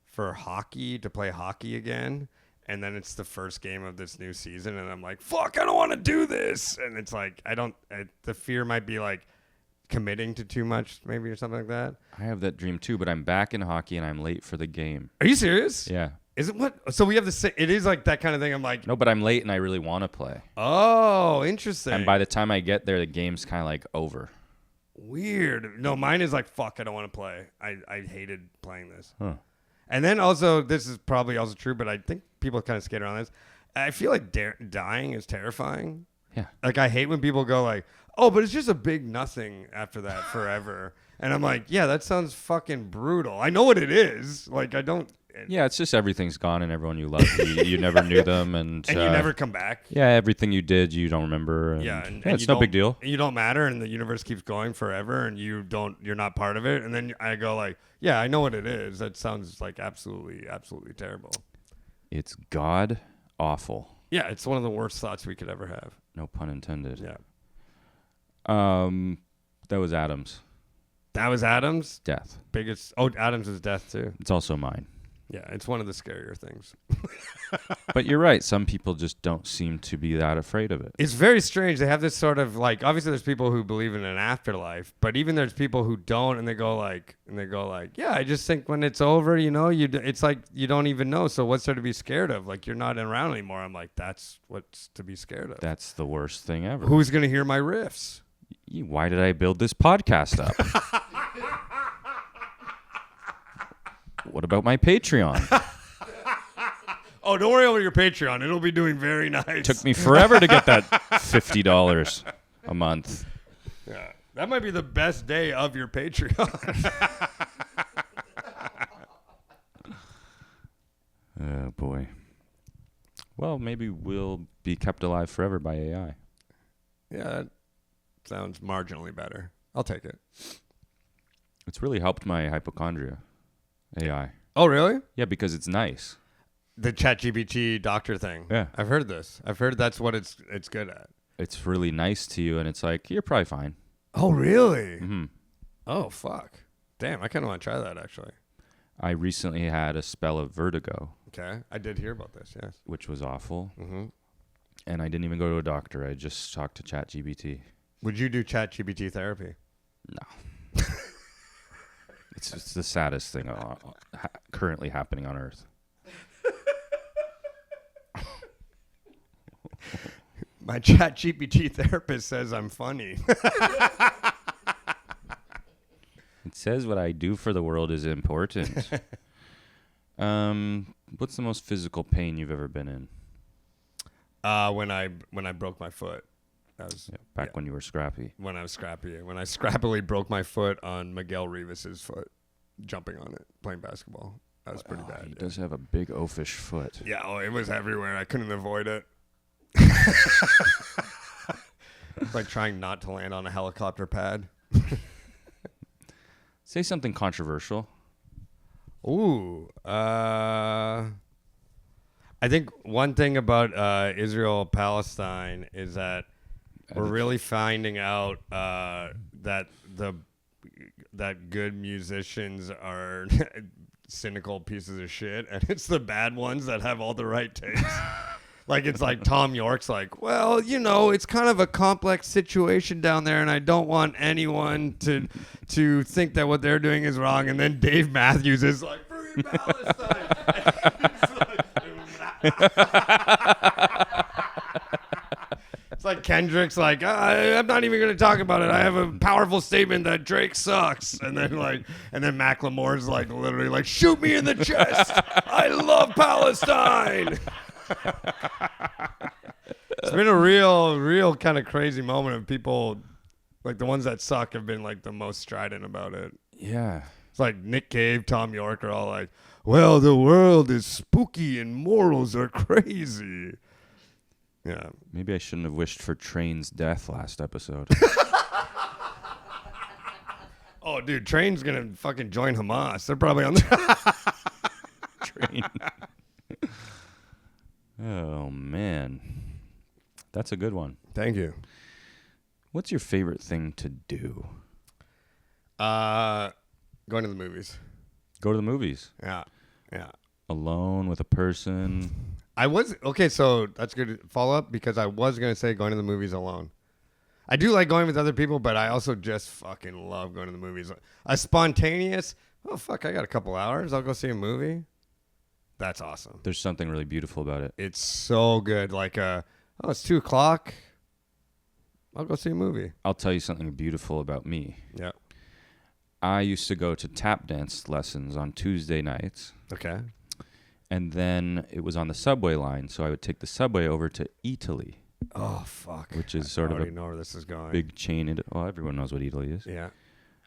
for hockey to play hockey again, and then it's the first game of this new season, and I'm like, fuck, I don't want to do this. And it's like, the fear might be like committing to too much maybe or something like that. I have that dream too, but I'm back in hockey and I'm late for the game. Are you serious? Yeah. Is it what? So we have it is like that kind of thing. I'm like, No, but I'm late and I really want to play. oh, interesting. And by the time I get there, the game's kind of like over. Weird. No, mine is like, fuck, I don't want to play. I hated playing this. Huh. And then also, this is probably also true, but I think people kind of skate around this. I feel like dying is terrifying. Yeah. Like, I hate when people go like, oh, but it's just a big nothing after that forever. And I'm like, yeah, that sounds fucking brutal. I know what it is. Like, I don't. Yeah, it's just everything's gone and everyone you love, you never knew them. And you never come back. Yeah, everything you did, you don't remember. And And it's no big deal. You don't matter, and the universe keeps going forever, and you're not part of it. And then I go like, yeah, I know what it is. That sounds like absolutely, absolutely terrible. It's god awful. Yeah, it's one of the worst thoughts we could ever have. No pun intended. Yeah. That was Adam's That was Adam's death. biggest. Oh, Adam's death too. It's also mine. Yeah, it's one of the scarier things. But you're right. Some people just don't seem to be that afraid of it. It's very strange. They have this sort of like, obviously there's people who believe in an afterlife, but even there's people who don't, and they go like, yeah, I just think when it's over, it's like you don't even know. So what's there to be scared of? Like, you're not around anymore. I'm like, that's what's to be scared of. That's the worst thing ever. Who's gonna hear my riffs? Why did I build this podcast up? What about my Patreon? Oh, don't worry about your Patreon. It'll be doing very nice. Took me forever to get that $50 a month. Yeah, that might be the best day of your Patreon. Oh, boy. Well, maybe we'll be kept alive forever by AI. Yeah, that sounds marginally better. I'll take it. It's really helped my hypochondria, AI. Oh, really? Yeah, because it's nice. The ChatGPT doctor thing. Yeah. I've heard this. I've heard that's what it's good at. It's really nice to you, and it's like, you're probably fine. Oh, really? Mm-hmm. Oh, fuck. Damn, I kind of want to try that, actually. I recently had a spell of vertigo. Okay. I did hear about this, yes. Which was awful. Mm-hmm. And I didn't even go to a doctor. I just talked to ChatGPT. Would you do ChatGPT therapy? No. It's the saddest thing currently happening on Earth. My ChatGPT therapist says I'm funny. It says what I do for the world is important. What's the most physical pain you've ever been in? When I broke my foot. That was back when you were scrappy. When I was scrappy. When I scrappily broke my foot on Miguel Rivas's foot, jumping on it, playing basketball. That was pretty bad. He does have a big oafish foot. Yeah, it was everywhere. I couldn't avoid it. It's like trying not to land on a helicopter pad. Say something controversial. Ooh. I think one thing about Israel-Palestine is that we're really finding out that good musicians are cynical pieces of shit, and it's the bad ones that have all the right takes. Like, it's like Tom York's like, well, it's kind of a complex situation down there, and I don't want anyone to think that what they're doing is wrong. And then Dave Matthews is like, free Palestine. It's like Kendrick's like, I'm not even going to talk about it. I have a powerful statement that Drake sucks. And then Macklemore's like, literally like, shoot me in the chest. I love Palestine. It's been a real kind of crazy moment of people, like the ones that suck have been like the most strident about it. Yeah. It's like Nick Cave, Tom York are all like, well, the world is spooky and morals are crazy. Yeah. Maybe I shouldn't have wished for Train's death last episode. Oh, dude, Train's going to fucking join Hamas. They're probably on the Train. Oh, man. That's a good one. Thank you. What's your favorite thing to do? Going to the movies. Go to the movies. Yeah. Alone with a person. Okay, so that's good follow up because I was going to say going to the movies alone. I do like going with other people, but I also just fucking love going to the movies. A spontaneous, oh, fuck, I got a couple hours. I'll go see a movie. That's awesome. There's something really beautiful about it. It's so good. Like, it's 2:00. I'll go see a movie. I'll tell you something beautiful about me. Yeah. I used to go to tap dance lessons on Tuesday nights. Okay. And then it was on the subway line, so I would take the subway over to Italy. Oh, fuck. Which is sort of a know where this is going. big chain. Well, everyone knows what Italy is. Yeah.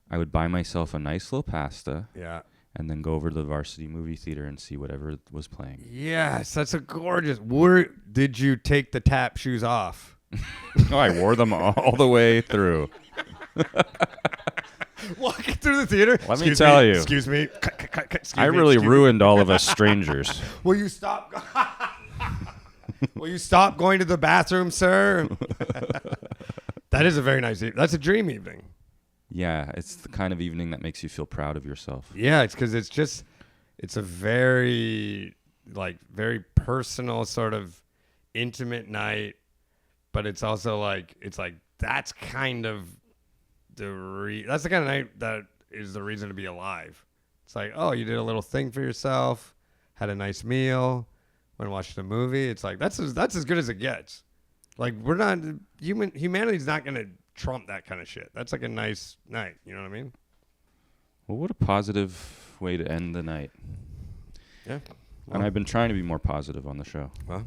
I would buy myself a nice little pasta. Yeah. And then go over to the Varsity movie theater and see whatever was playing. Yes, that's a gorgeous. Where did you take the tap shoes off? Oh, I wore them all the way through. Walking through the theater. Let me tell you. Excuse me. I really ruined all of us strangers. Will you stop? Will you stop going to the bathroom, sir? That is a very nice evening. That's a dream evening. Yeah, it's the kind of evening that makes you feel proud of yourself. Yeah, it's because it's It's a very very personal sort of intimate night, but it's also that's kind of that's the kind of night that is the reason to be alive. It's like, oh, you did a little thing for yourself, had a nice meal, went and watched a movie. It's like that's as good as it gets. Like we're not humanity's not gonna trump that kind of shit. That's like a nice night. You know what I mean? Well, what a positive way to end the night. Yeah. And I've been trying to be more positive on the show. Well,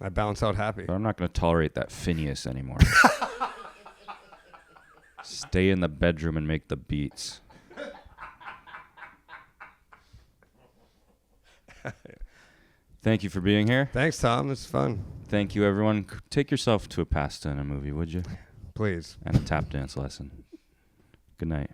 I balance out happy. But I'm not going to tolerate that Phineas anymore. Stay in the bedroom and make the beats. Thank you for being here. Thanks, Tom. It's fun. Thank you, everyone. Take yourself to a pasta and a movie, would you? Please. And a tap dance lesson. Good night.